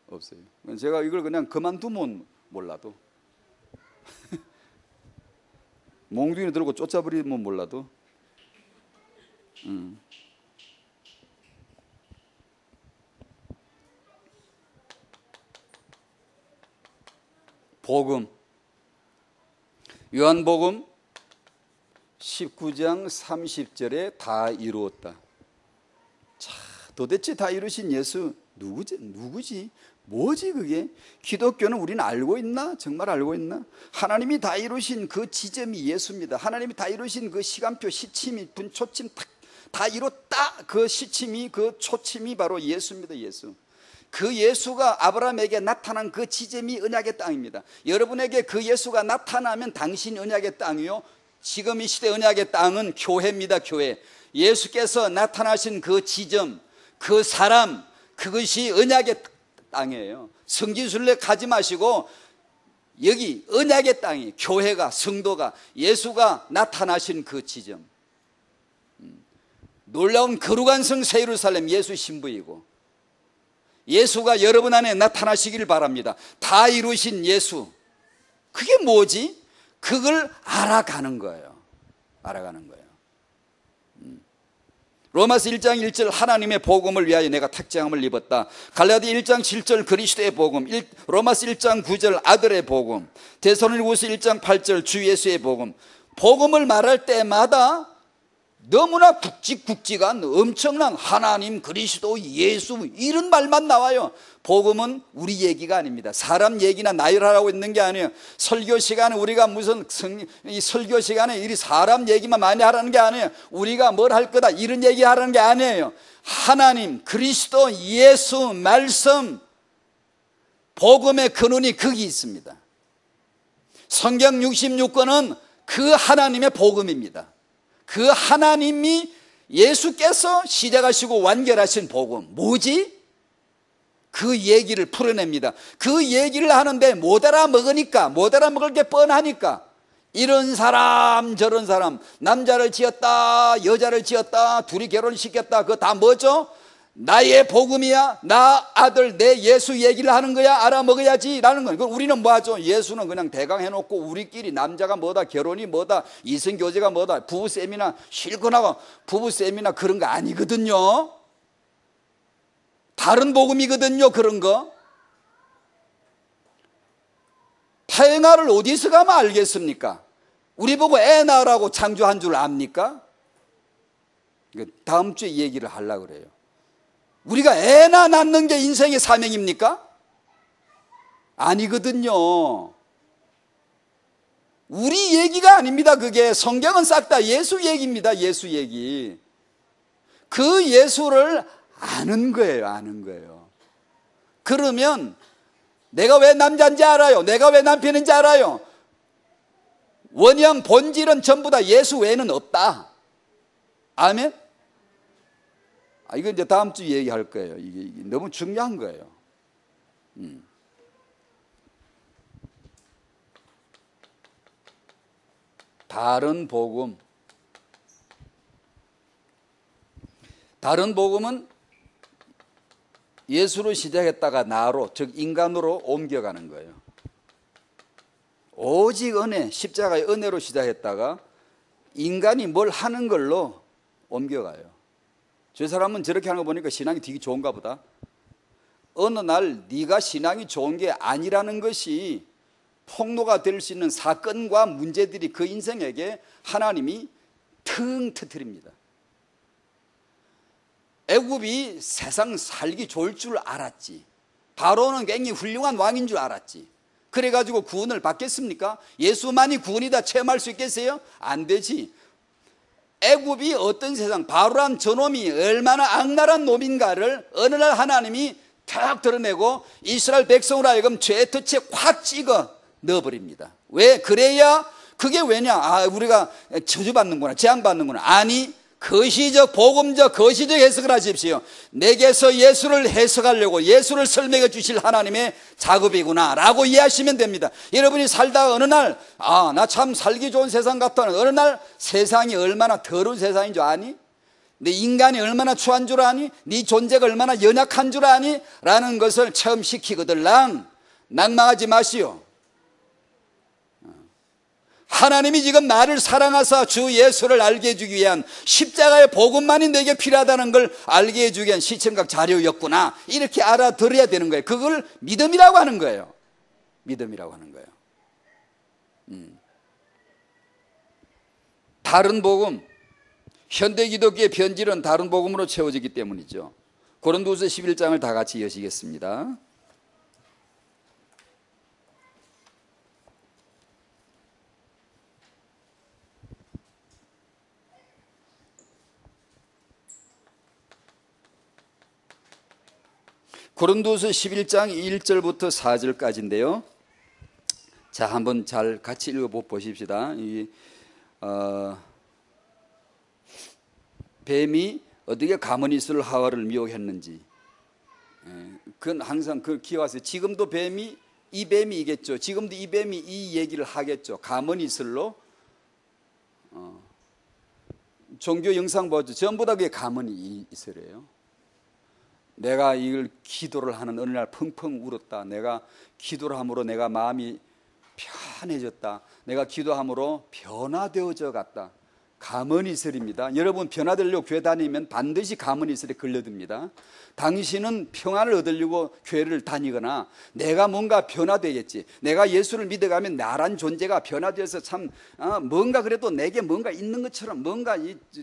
없어요. 제가 이걸 그냥 그만두면 몰라도. 몽둥이 들고 쫓아버리면 몰라도. 복음. 요한복음 19장 30절에 다 이루었다. 자, 도대체 다 이루신 예수 누구지? 뭐지 그게? 기독교는 우리는 알고 있나? 정말 알고 있나? 하나님이 다 이루신 그 지점이 예수입니다. 하나님이 다 이루신 그 시간표, 시침이, 분초침 다 이뤘다. 그 시침이, 그 초침이 바로 예수입니다. 예수. 그 예수가 아브라함에게 나타난 그 지점이 언약의 땅입니다. 여러분에게 그 예수가 나타나면 당신이 언약의 땅이요, 지금 이 시대 언약의 땅은 교회입니다. 교회. 예수께서 나타나신 그 지점, 그 사람, 그것이 언약의 땅이에요. 성지순례 가지 마시고 여기 언약의 땅이, 교회가, 성도가, 예수가 나타나신 그 지점. 놀라운 거룩한 성 새 예루살렘, 예수 신부이고, 예수가 여러분 안에 나타나시기를 바랍니다. 다 이루신 예수. 그게 뭐지? 그걸 알아가는 거예요. 알아가는 거예요. 로마서 1장 1절 하나님의 복음을 위하여 내가 택정함을 입었다. 갈라디 1장 7절 그리스도의 복음, 로마서 1장 9절 아들의 복음, 데살로니가후서 1장 8절 주 예수의 복음. 복음을 말할 때마다 너무나 굵직굵직한 엄청난 하나님, 그리스도, 예수 이런 말만 나와요. 복음은 우리 얘기가 아닙니다. 사람 얘기나 나열하라고 있는 게 아니에요. 설교 시간에 우리가 무슨 이 설교 시간에 이 사람 얘기만 많이 하라는 게 아니에요. 우리가 뭘 할 거다 이런 얘기 하라는 게 아니에요. 하나님, 그리스도, 예수, 말씀, 복음의 근원이 거기 있습니다. 성경 66권은 그 하나님의 복음입니다. 그 하나님이 예수께서 시작하시고 완결하신 복음 뭐지? 그 얘기를 풀어냅니다. 그 얘기를 하는데 못 알아먹으니까, 못 알아먹을 게 뻔하니까 이런 사람 저런 사람, 남자를 지었다 여자를 지었다 둘이 결혼시켰다, 그거 다 뭐죠? 나의 복음이야, 나 아들 내 예수 얘기를 하는 거야, 알아먹어야지 라는 거예요. 우리는 뭐하죠? 예수는 그냥 대강 해놓고 우리끼리 남자가 뭐다, 결혼이 뭐다, 이성교제가 뭐다, 부부세미나 실컷하고 부부세미나 그런 거 아니거든요. 다른 복음이거든요. 그런 거. 태영아를 어디서 가면 알겠습니까? 우리 보고 애 낳으라고 창조한 줄 압니까? 다음 주에 이 얘기를 하려고 그래요. 우리가 애나 낳는 게 인생의 사명입니까? 아니거든요. 우리 얘기가 아닙니다. 그게 성경은 싹 다 예수 얘기입니다. 예수 얘기. 그 예수를 아는 거예요. 아는 거예요. 그러면 내가 왜 남자인지 알아요. 내가 왜 남편인지 알아요. 원형 본질은 전부 다 예수 외에는 없다. 아멘? 이거 이제 다음 주 얘기할 거예요. 이게 너무 중요한 거예요. 다른 복음. 다른 복음은 예수로 시작했다가 나로, 즉 인간으로 옮겨가는 거예요. 오직 은혜, 십자가의 은혜로 시작했다가 인간이 뭘 하는 걸로 옮겨가요. 저 사람은 저렇게 하는 거 보니까 신앙이 되게 좋은가 보다. 어느 날 네가 신앙이 좋은 게 아니라는 것이 폭로가 될 수 있는 사건과 문제들이 그 인생에게 하나님이 腾터뜨립니다. 애굽이 세상 살기 좋을 줄 알았지. 바로는 굉장히 훌륭한 왕인 줄 알았지. 그래가지고 구원을 받겠습니까? 예수만이 구원이다 체험할 수 있겠어요? 안 되지. 애굽이 어떤 세상, 바로란 저놈이 얼마나 악랄한 놈인가를 어느 날 하나님이 탁 드러내고 이스라엘 백성으로 하여금 죄의 덫에 확 찍어 넣어버립니다. 왜? 그래야 그게 왜냐? 우리가 저주받는구나, 재앙받는구나. 아니, 거시적, 복음적, 거시적 해석을 하십시오. 내게서 예수를 해석하려고 예수를 설명해 주실 하나님의 작업이구나 라고 이해하시면 됩니다. 여러분이 살다가 어느 날 나 참 살기 좋은 세상 같다. 어느 날 세상이 얼마나 더러운 세상인 줄 아니? 내 인간이 얼마나 추한 줄 아니? 네 존재가 얼마나 연약한 줄 아니? 라는 것을 체험시키거들랑 낭망하지 마시오. 하나님이 지금 나를 사랑하사 주 예수를 알게 해주기 위한 십자가의 복음만이 내게 필요하다는 걸 알게 해주기 위한 시청각 자료였구나. 이렇게 알아들어야 되는 거예요. 그걸 믿음이라고 하는 거예요. 믿음이라고 하는 거예요. 다른 복음, 현대 기독교의 변질은 다른 복음으로 채워지기 때문이죠. 고린도후서 11장을 다 같이 여시겠습니다. 고린도서 11장 1절부터 4절까지인데요. 자, 한번 잘 같이 읽어보십시다. 뱀이 어떻게 가므니스를 하와를 미혹했는지, 그건 항상 그 기억하세요. 지금도 이 뱀이겠죠. 지금도 이 뱀이 이 얘기를 하겠죠. 가므니스로 종교 영상 보죠. 전부 다 그게 가므니스래요. 내가 이걸 기도를 하는 어느 날 펑펑 울었다. 내가 기도를 함으로 내가 마음이 편해졌다. 내가 기도함으로 변화되어져 갔다. 가문이슬입니다. 여러분 변화되려고 교회 다니면 반드시 가문이슬에 걸려듭니다. 당신은 평안을 얻으려고 교회를 다니거나 내가 뭔가 변화되겠지. 내가 예수를 믿어가면 나란 존재가 변화되어서 참 뭔가 그래도 내게 뭔가 있는 것처럼 뭔가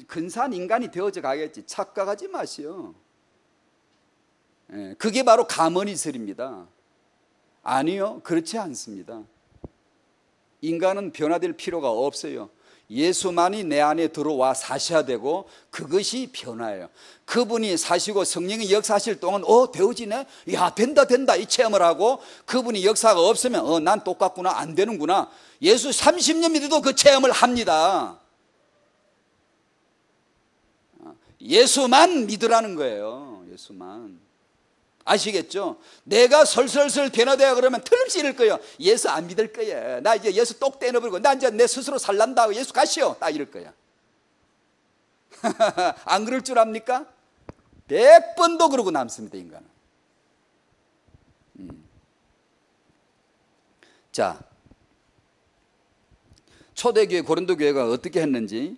근사한 인간이 되어져 가겠지. 착각하지 마시오. 그게 바로 가문이슬입니다. 아니요, 그렇지 않습니다. 인간은 변화될 필요가 없어요. 예수만이 내 안에 들어와 사셔야 되고 그것이 변화예요. 그분이 사시고 성령이 역사하실 동안 되어지네? 야, 된다 이 체험을 하고 그분이 역사가 없으면 난 똑같구나, 안 되는구나. 예수 30년 믿어도 그 체험을 합니다. 예수만 믿으라는 거예요. 예수만. 아시겠죠? 내가 설설설 변화되어 그러면 틀림없이 이럴 거예요. 예수 안 믿을 거야. 나 이제 예수 똑 떼어버리고 나 이제 내 스스로 살란다. 예수 가시오. 딱 이럴 거야. 안 그럴 줄 압니까? 100번도 그러고 남습니다, 인간은. 자, 초대교회 고린도 교회가 어떻게 했는지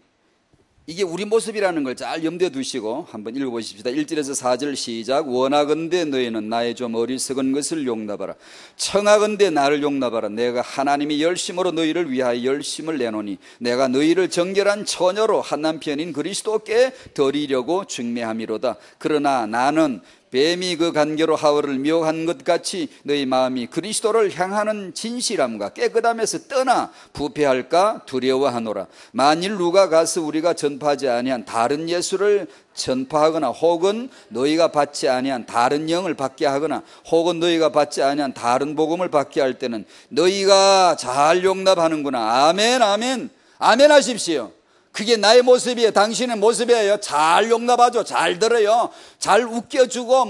이게 우리 모습이라는 걸 잘 염두에 두시고 한번 읽어보십시다. 1절에서 4절 시작. 원하건대 너희는 나의 좀 어리석은 것을 용납하라. 청하건대 나를 용납하라. 내가 하나님이 열심으로 너희를 위하여 열심을 내노니 내가 너희를 정결한 처녀로 한 남편인 그리스도께 드리려고 중매함이로다. 그러나 나는 뱀이 그 간계로 하와를 미혹한 것 같이 너희 마음이 그리스도를 향하는 진실함과 깨끗함에서 떠나 부패할까 두려워하노라. 만일 누가 가서 우리가 전파하지 아니한 다른 예수를 전파하거나 혹은 너희가 받지 아니한 다른 영을 받게 하거나 혹은 너희가 받지 아니한 다른 복음을 받게 할 때는 너희가 잘 용납하는구나. 아멘, 아멘, 아멘 하십시오. 그게 나의 모습이에요. 당신의 모습이에요. 잘 용납하죠. 잘 들어요. 잘 웃겨주고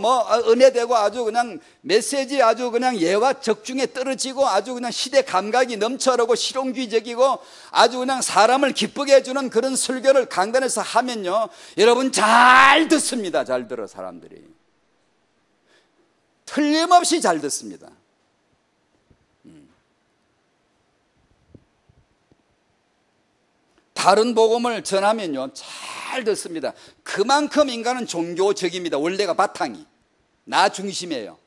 은혜되고 아주 그냥 메시지 아주 그냥 예와 적중에 떨어지고 아주 그냥 시대 감각이 넘쳐나고 실용주의적이고 아주 그냥 사람을 기쁘게 해주는 그런 설교를 강단에서 하면요, 여러분 잘 듣습니다. 잘 들어 사람들이. 틀림없이 잘 듣습니다. 다른 복음을 전하면요 잘 듣습니다. 그만큼 인간은 종교적입니다. 원래가 바탕이 나 중심이에요.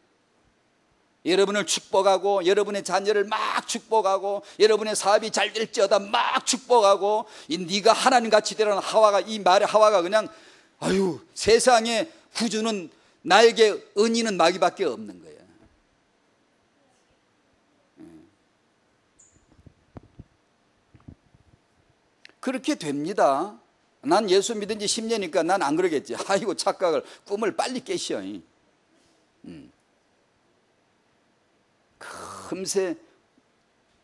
여러분을 축복하고 여러분의 자녀를 막 축복하고 여러분의 사업이 잘 될지어다 막 축복하고 네가 하나님같이 되라는 하와가, 이 말에 하와가 그냥 아유 세상에 구주는 나에게 은인은 마귀밖에 없는 거예요. 그렇게 됩니다. 난 예수 믿은 지 10년이니까 난 안 그러겠지. 아이고 착각을, 꿈을 빨리 깨시오. 금세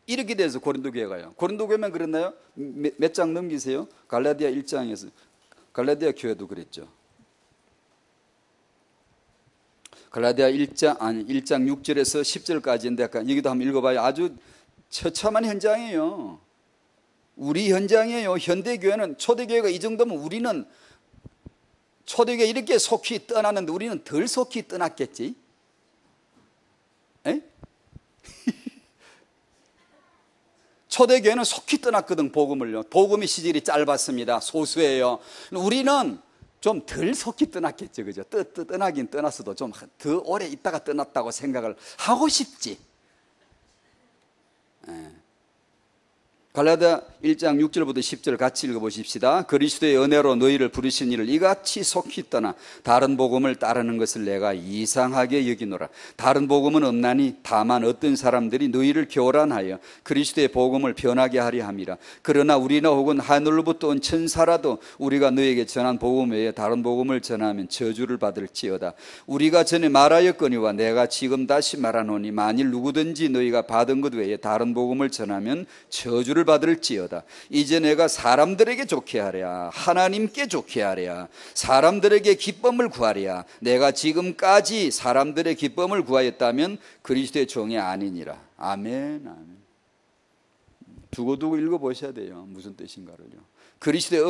이렇게 돼서 고린도 교회 가요. 고린도 교회만 그랬나요? 몇 장 넘기세요. 갈라디아 1장에서. 갈라디아 교회도 그랬죠. 갈라디아 1장 6절에서 10절까지인데 약간 여기도 한번 읽어봐요. 아주 처참한 현장이에요. 우리 현장이에요. 현대교회는, 초대교회가 이 정도면 우리는 초대교회 이렇게 속히 떠났는데 우리는 덜 속히 떠났겠지? 에? 초대교회는 속히 떠났거든. 복음을요. 복음의 시절이 짧았습니다. 소수예요. 우리는 좀 덜 속히 떠났겠죠. 그죠? 떠나긴 떠났어도 좀 더 오래 있다가 떠났다고 생각을 하고 싶지. 갈라디아 1장 6절부터 10절 같이 읽어보십시다. 그리스도의 은혜로 너희를 부르신 이를 이같이 속히 떠나 다른 복음을 따르는 것을 내가 이상하게 여기노라. 다른 복음은 없나니 다만 어떤 사람들이 너희를 교란하여 그리스도의 복음을 변하게 하려 함이라. 그러나 우리나 혹은 하늘로부터 온 천사라도 우리가 너희에게 전한 복음 외에 다른 복음을 전하면 저주를 받을지어다. 우리가 전에 말하였거니와 내가 지금 다시 말하노니 만일 누구든지 너희가 받은 것 외에 다른 복음을 전하면 저주를 받을지어다. 이제 내가 사람들에게 좋게 하랴 하나님께 좋게 하랴 사람들에게 기쁨을 구하랴. 내가 지금까지 사람들의 기쁨을 구하였다면 그리스도의 종이 아니니라. 아멘, 아멘. 두고두고 읽어보셔야 돼요. 무슨 뜻인가를요. 그리스도의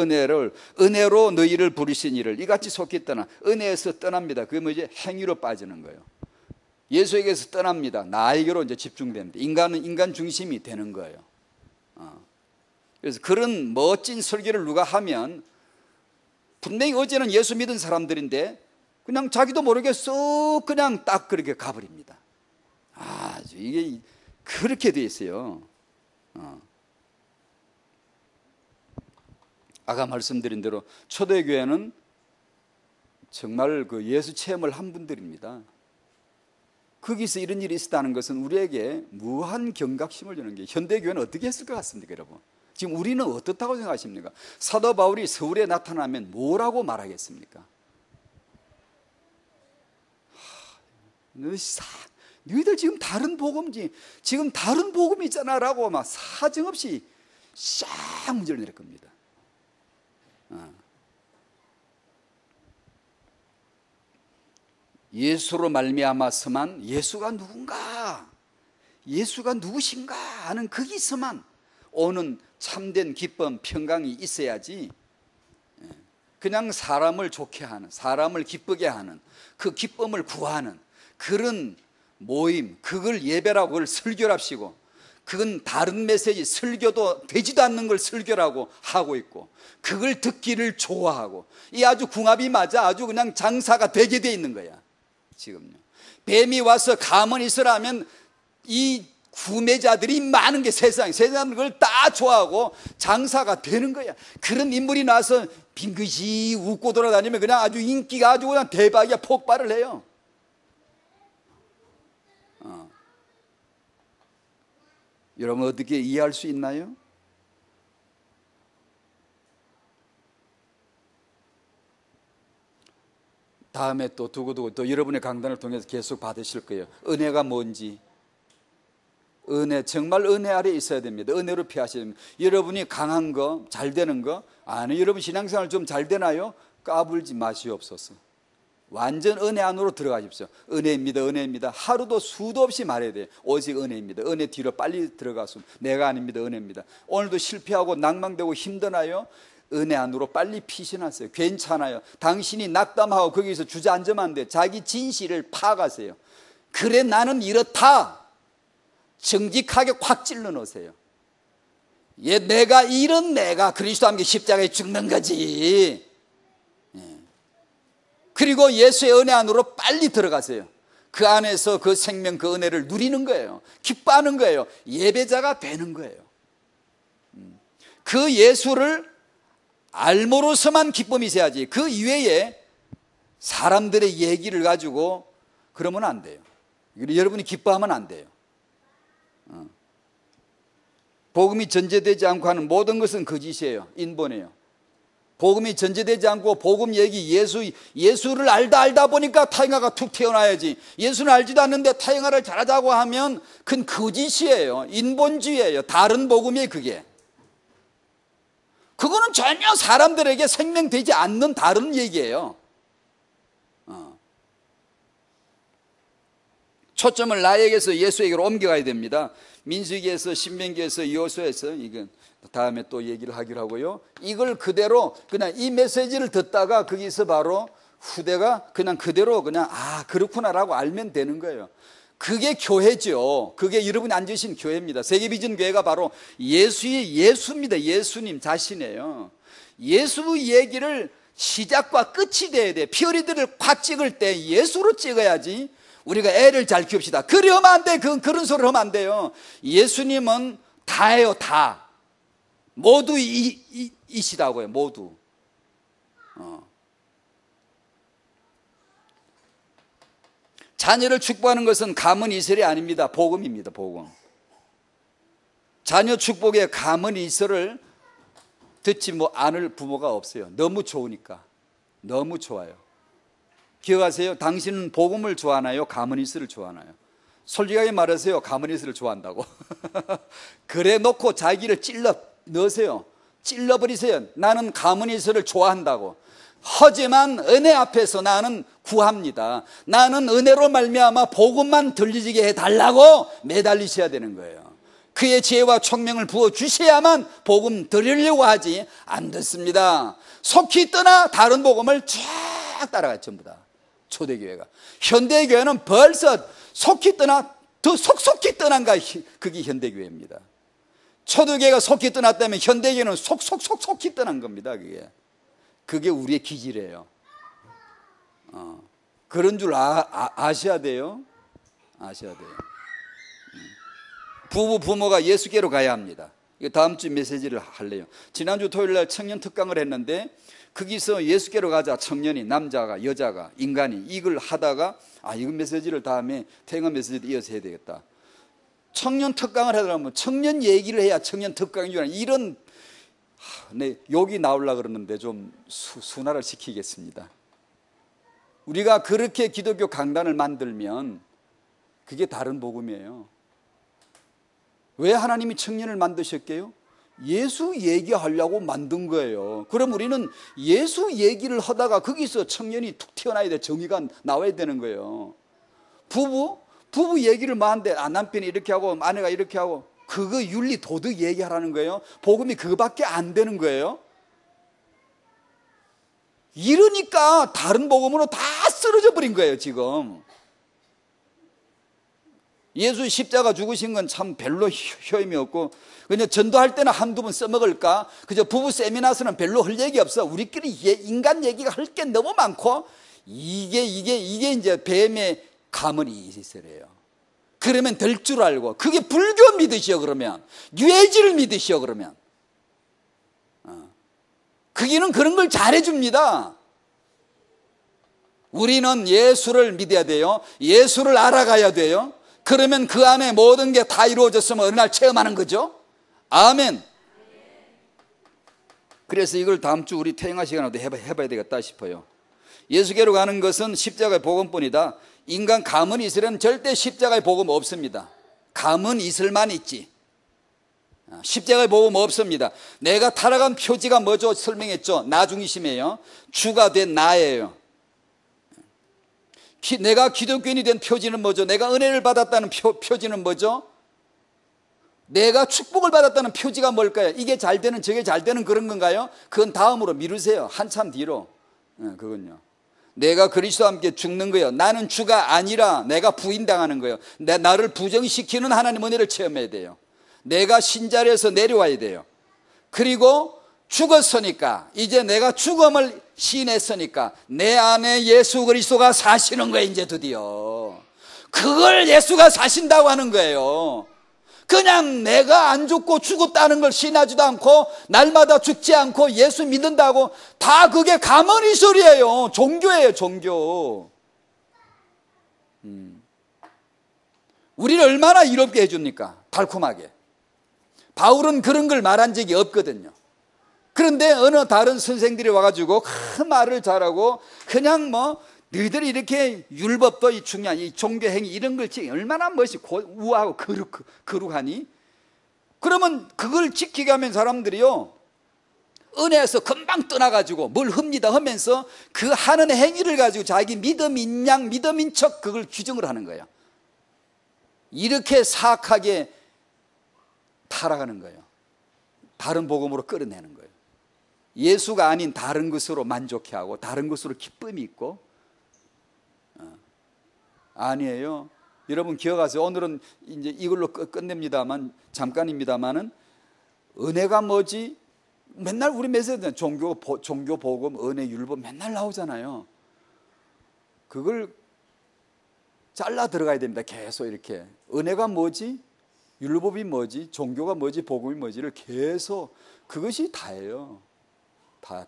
은혜로 너희를 부르신 이를 이같이 속히 떠나. 은혜에서 떠납니다. 그게 뭐지? 행위로 빠지는 거예요. 예수에게서 떠납니다. 나에게로 이제 집중됩니다. 인간은 인간 중심이 되는 거예요. 그래서 그런 멋진 설교를 누가 하면 분명히 어제는 예수 믿은 사람들인데 그냥 자기도 모르게 쏙 그냥 딱 그렇게 가버립니다. 아주 이게 그렇게 돼 있어요. 아까 말씀드린 대로 초대교회는 정말 그 예수 체험을 한 분들입니다. 거기서 이런 일이 있었다는 것은 우리에게 무한 경각심을 주는 게, 현대교회는 어떻게 했을 것 같습니까, 여러분? 지금 우리는 어떻다고 생각하십니까? 사도 바울이 서울에 나타나면 뭐라고 말하겠습니까? 너희들 지금 다른 복음지, 지금 다른 복음이잖아 라고 막 사정없이 싹 문제를 낼 겁니다. 예수로 말미암아서만, 예수가 누군가, 예수가 누구신가 하는 거기서만 오는 참된 기쁨, 평강이 있어야지, 그냥 사람을 좋게 하는, 사람을 기쁘게 하는, 그 기쁨을 구하는 그런 모임, 그걸 예배라고 그걸 설교랍시고 그건 다른 메시지, 설교도 되지도 않는 걸 설교라고 하고 있고, 그걸 듣기를 좋아하고, 이 아주 궁합이 맞아 아주 그냥 장사가 되게 돼 있는 거야 지금요. 뱀이 와서 가만히 있으라면 이 구매자들이 많은 게 세상에, 세상은 그걸 다 좋아하고 장사가 되는 거야. 그런 인물이 나와서 빙긋이 웃고 돌아다니면 그냥 아주 인기가 아주 그냥 대박이야. 폭발을 해요. 여러분 어떻게 이해할 수 있나요? 다음에 또 두고두고 또 여러분의 강단을 통해서 계속 받으실 거예요. 은혜가 뭔지. 은혜, 정말 은혜 아래 있어야 됩니다. 은혜로 피하셔야 됩니다. 여러분이 강한 거, 잘 되는 거, 아니 여러분 신앙생활 좀 잘 되나요? 까불지 마시옵소서. 완전 은혜 안으로 들어가십시오. 은혜입니다, 은혜입니다. 하루도 수도 없이 말해야 돼요. 오직 은혜입니다. 은혜 뒤로 빨리 들어가서 내가 아닙니다, 은혜입니다. 오늘도 실패하고 낭망되고 힘드나요? 은혜 안으로 빨리 피신하세요. 괜찮아요. 당신이 낙담하고 거기서 주저앉으면 안 돼요. 자기 진실을 파악하세요. 그래 나는 이렇다. 정직하게 확 찔러 놓으세요. 내가 이런 내가 그리스도와 함께 십자가에 죽는 거지. 그리고 예수의 은혜 안으로 빨리 들어가세요. 그 안에서 그 생명, 그 은혜를 누리는 거예요. 기뻐하는 거예요. 예배자가 되는 거예요. 그 예수를 알므로서만 기쁨이 있어야지, 그 이외에 사람들의 얘기를 가지고 그러면 안 돼요. 여러분이 기뻐하면 안 돼요. 복음이 전제되지 않고 하는 모든 것은 거짓이에요. 인본이에요. 복음이 전제되지 않고 복음 얘기, 예수를 알다 보니까 타영아가 툭 튀어나와야지, 예수는 알지도 않는데 타영아를 잘하자고 하면 그건 거짓이에요. 인본주의예요. 다른 복음이에요. 그거는 전혀 사람들에게 생명되지 않는 다른 얘기예요. 초점을 나에게서 예수에게로 옮겨가야 됩니다. 민수기에서, 신명기에서, 여호수아에서, 이건 다음에 또 얘기를 하기로 하고요. 이걸 그대로 그냥 이 메시지를 듣다가 거기서 바로 후대가 그냥 그대로 그냥 그렇구나라고 알면 되는 거예요. 그게 교회죠. 그게 여러분이 앉으신 교회입니다. 세계비전교회가 바로 예수입니다. 예수님 자신이에요. 예수 얘기를 시작과 끝이 돼야 돼. 피어리들을 콱 찍을 때 예수로 찍어야지. 우리가 애를 잘 키웁시다. 그래 하면 안 돼. 그런 소리를 하면 안 돼요. 예수님은 다예요. 다. 모두 이시라고요. 모두. 자녀를 축복하는 것은 가문 이설이 아닙니다. 복음입니다. 복음. 자녀 축복의 가문 이설을 듣지 않을 부모가 없어요. 너무 좋으니까. 너무 좋아요. 기억하세요. 당신은 복음을 좋아하나요? 가문 이설을 좋아하나요? 솔직하게 말하세요. 가문 이설을 좋아한다고. 그래 놓고 자기를 찔러 넣으세요. 찔러버리세요. 나는 가문 이설을 좋아한다고. 하지만 은혜 앞에서 나는 구합니다. 나는 은혜로 말미암아 복음만 들리게 해달라고 매달리셔야 되는 거예요. 그의 지혜와 총명을 부어주셔야만 복음 들으려고 하지 안 듣습니다. 속히 떠나 다른 복음을 쫙 따라가요. 전부 다. 초대교회가. 현대교회는 벌써 속히 떠나 더 속속히 떠난가, 그게 현대교회입니다. 초대교회가 속히 떠났다면 현대교회는 속히 떠난 겁니다. 그게 우리의 기질이에요. 그런 줄 아셔야 돼요. 아셔야 돼요. 부모가 예수께로 가야 합니다. 이거 다음 주 메시지를 할래요. 지난주 토요일 날 청년 특강을 했는데 거기서 예수께로 가자, 청년이, 남자가, 여자가, 인간이, 이걸 하다가 이건 메시지를 다음에 태영아 메시지도 이어서 해야 되겠다. 청년 특강을 하려면 청년 얘기를 해야 청년 특강인 줄 아는 이런 욕이 나오려고 그러는데 좀 순화를 시키겠습니다. 우리가 그렇게 기독교 강단을 만들면 그게 다른 복음이에요. 왜 하나님이 청년을 만드셨게요? 예수 얘기하려고 만든 거예요. 그럼 우리는 예수 얘기를 하다가 거기서 청년이 툭 튀어나와야 돼. 정의가 나와야 되는 거예요. 부부 얘기를 하는데 남편이 이렇게 하고 아내가 이렇게 하고, 그거 윤리 도덕 얘기하라는 거예요. 복음이 그거밖에 안 되는 거예요. 이러니까 다른 복음으로 다 쓰러져 버린 거예요. 지금 예수 십자가 죽으신 건 참 별로 효임이 없고 그냥 전도할 때는 한두 번 써먹을까? 그저 부부 세미나서는 별로 할 얘기 없어. 우리끼리 인간 얘기가 할 게 너무 많고 이게 이제 뱀의 가문이 있으래요. 그러면 될 줄 알고 그게 불교 믿으시오 그러면 유해지를 믿으시오 그러면 그기는 그런 걸 잘해줍니다. 우리는 예수를 믿어야 돼요. 예수를 알아가야 돼요. 그러면 그 안에 모든 게 다 이루어졌으면 어느 날 체험하는 거죠. 아멘. 그래서 이걸 다음 주 우리 퇴행할 시간에도 해봐야 되겠다 싶어요. 예수께로 가는 것은 십자가의 복음뿐이다. 인간 감은 있으려면 절대 십자가의 복음 없습니다. 감은 있을만 있지. 십자가의 복음 없습니다. 내가 타락한 표지가 뭐죠? 설명했죠. 나 중심이에요. 주가 된 나예요. 내가 기독교인이 된 표지는 뭐죠? 내가 은혜를 받았다는 표지는 뭐죠? 내가 축복을 받았다는 표지가 뭘까요? 이게 잘 되는 저게 잘 되는 그런 건가요? 그건 다음으로 미루세요. 한참 뒤로. 그건요. 내가 그리스도와 함께 죽는 거예요. 나는 주가 아니라 내가 부인당하는 거예요. 나를 부정시키는 하나님 은혜를 체험해야 돼요. 내가 신자리에서 내려와야 돼요. 그리고 죽었으니까 이제 내가 죽음을 시인했으니까 내 안에 예수 그리스도가 사시는 거예요. 이제 드디어 그걸 예수가 사신다고 하는 거예요. 그냥 내가 안 죽고 죽었다는 걸 시인하지도 않고 날마다 죽지 않고 예수 믿는다고 다 그게 가만히 소리예요. 종교예요. 종교. 우리를 얼마나 이롭게 해줍니까? 달콤하게. 바울은 그런 걸 말한 적이 없거든요. 그런데 어느 다른 선생들이 와가지고 큰 말을 잘하고 그냥 뭐 너희들이 이렇게 율법도 중요한 이 종교행위 이런 걸 얼마나 멋있고 우아하고 거룩하니? 그러면 그걸 지키게 하면 사람들이요 은혜에서 금방 떠나가지고 뭘 합니다 하면서 그 하는 행위를 가지고 자기 믿음인 양 믿음인 척 그걸 규정을 하는 거예요. 이렇게 사악하게 타락하는 거예요. 다른 복음으로 끌어내는 거예요. 예수가 아닌 다른 것으로 만족해하고 다른 것으로 기쁨이 있고 아니에요. 여러분 기억하세요. 오늘은 이제 이걸로 끝냅니다만 잠깐입니다만은 은혜가 뭐지? 맨날 우리 메시지 종교 복음 은혜 율법 맨날 나오잖아요. 그걸 잘라 들어가야 됩니다. 계속 이렇게 은혜가 뭐지? 율법이 뭐지? 종교가 뭐지? 복음이 뭐지를 계속 그것이 다예요.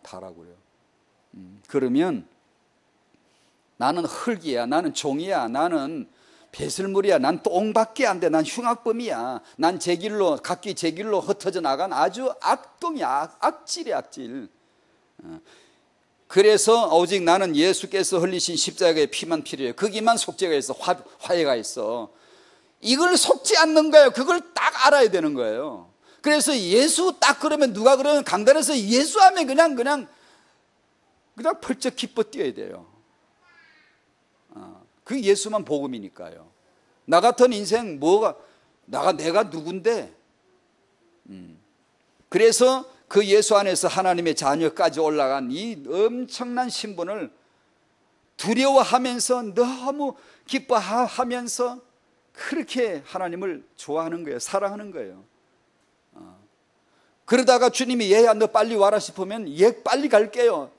다라고요. 그러면 나는 흙이야, 나는 종이야, 나는 배설물이야, 난 똥밖에 안 돼, 난 흉악범이야, 난 각기 제 길로 흩어져 나간 아주 악동이야, 악질이야, 악질. 그래서 오직 나는 예수께서 흘리신 십자가의 피만 필요해요. 거기만 속죄가 있어, 화해가 있어. 이걸 속지 않는 거예요. 그걸 딱 알아야 되는 거예요. 그래서 예수 딱 그러면 누가 그러면 강단에서 예수하면 그냥 펄쩍 기뻐 뛰어야 돼요. 그 예수만 복음이니까요. 나 같은 인생 내가 누군데? 그래서 그 예수 안에서 하나님의 자녀까지 올라간 이 엄청난 신분을 두려워하면서 너무 기뻐하면서 그렇게 하나님을 좋아하는 거예요. 사랑하는 거예요. 그러다가 주님이 얘야 너 빨리 와라 싶으면 얘 빨리 갈게요.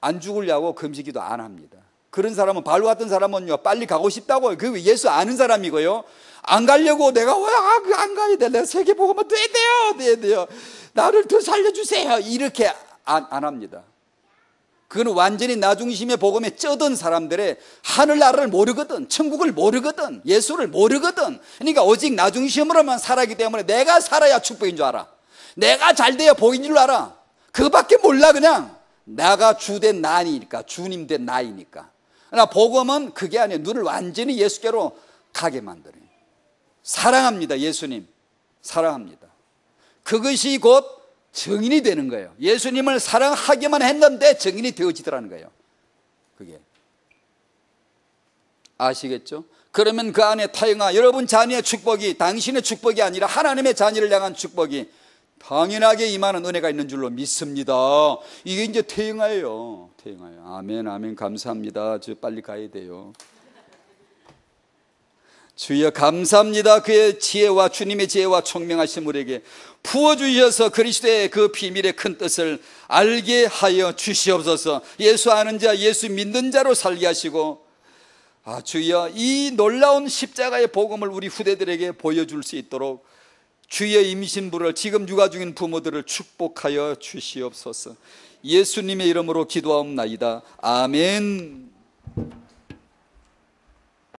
안 죽으려고 금식기도 안 합니다. 그런 사람은 바로 같은 사람은요 빨리 가고 싶다고 그 예수 아는 사람이고요 안 가려고 내가 왜 안 가야 돼? 내가 세계복음은 돼야 돼요. 나를 더 살려주세요. 이렇게 안 합니다. 그건 완전히 나 중심의 복음에 쩌든 사람들의 하늘나라를 모르거든, 천국을 모르거든, 예수를 모르거든. 그러니까 오직 나 중심으로만 살아기 때문에 내가 살아야 축복인 줄 알아. 내가 잘 돼야 복인 줄 알아. 그거밖에 몰라. 그냥 내가 주된 나니까, 주님 된 나이니까. 그러나 복음은 그게 아니에요. 눈을 완전히 예수께로 가게 만들어요. 사랑합니다. 예수님 사랑합니다. 그것이 곧 증인이 되는 거예요. 예수님을 사랑하기만 했는데 증인이 되어지더라는 거예요. 그게 아시겠죠? 그러면 그 안에 타영아 여러분 자녀의 축복이 당신의 축복이 아니라 하나님의 자녀를 향한 축복이 당연하게 임하는 은혜가 있는 줄로 믿습니다. 이게 이제 태영아예요. 태영아예요. 아멘 아멘 감사합니다. 저 빨리 가야 돼요. 주여 감사합니다. 그의 지혜와 주님의 지혜와 총명하신 우리에게 부어주셔서 그리스도의 그 비밀의 큰 뜻을 알게 하여 주시옵소서. 예수 아는 자, 예수 믿는 자로 살게 하시고, 주여 이 놀라운 십자가의 복음을 우리 후대들에게 보여줄 수 있도록 주의 임신부를, 지금 육아 중인 부모들을 축복하여 주시옵소서. 예수님의 이름으로 기도하옵나이다. 아멘.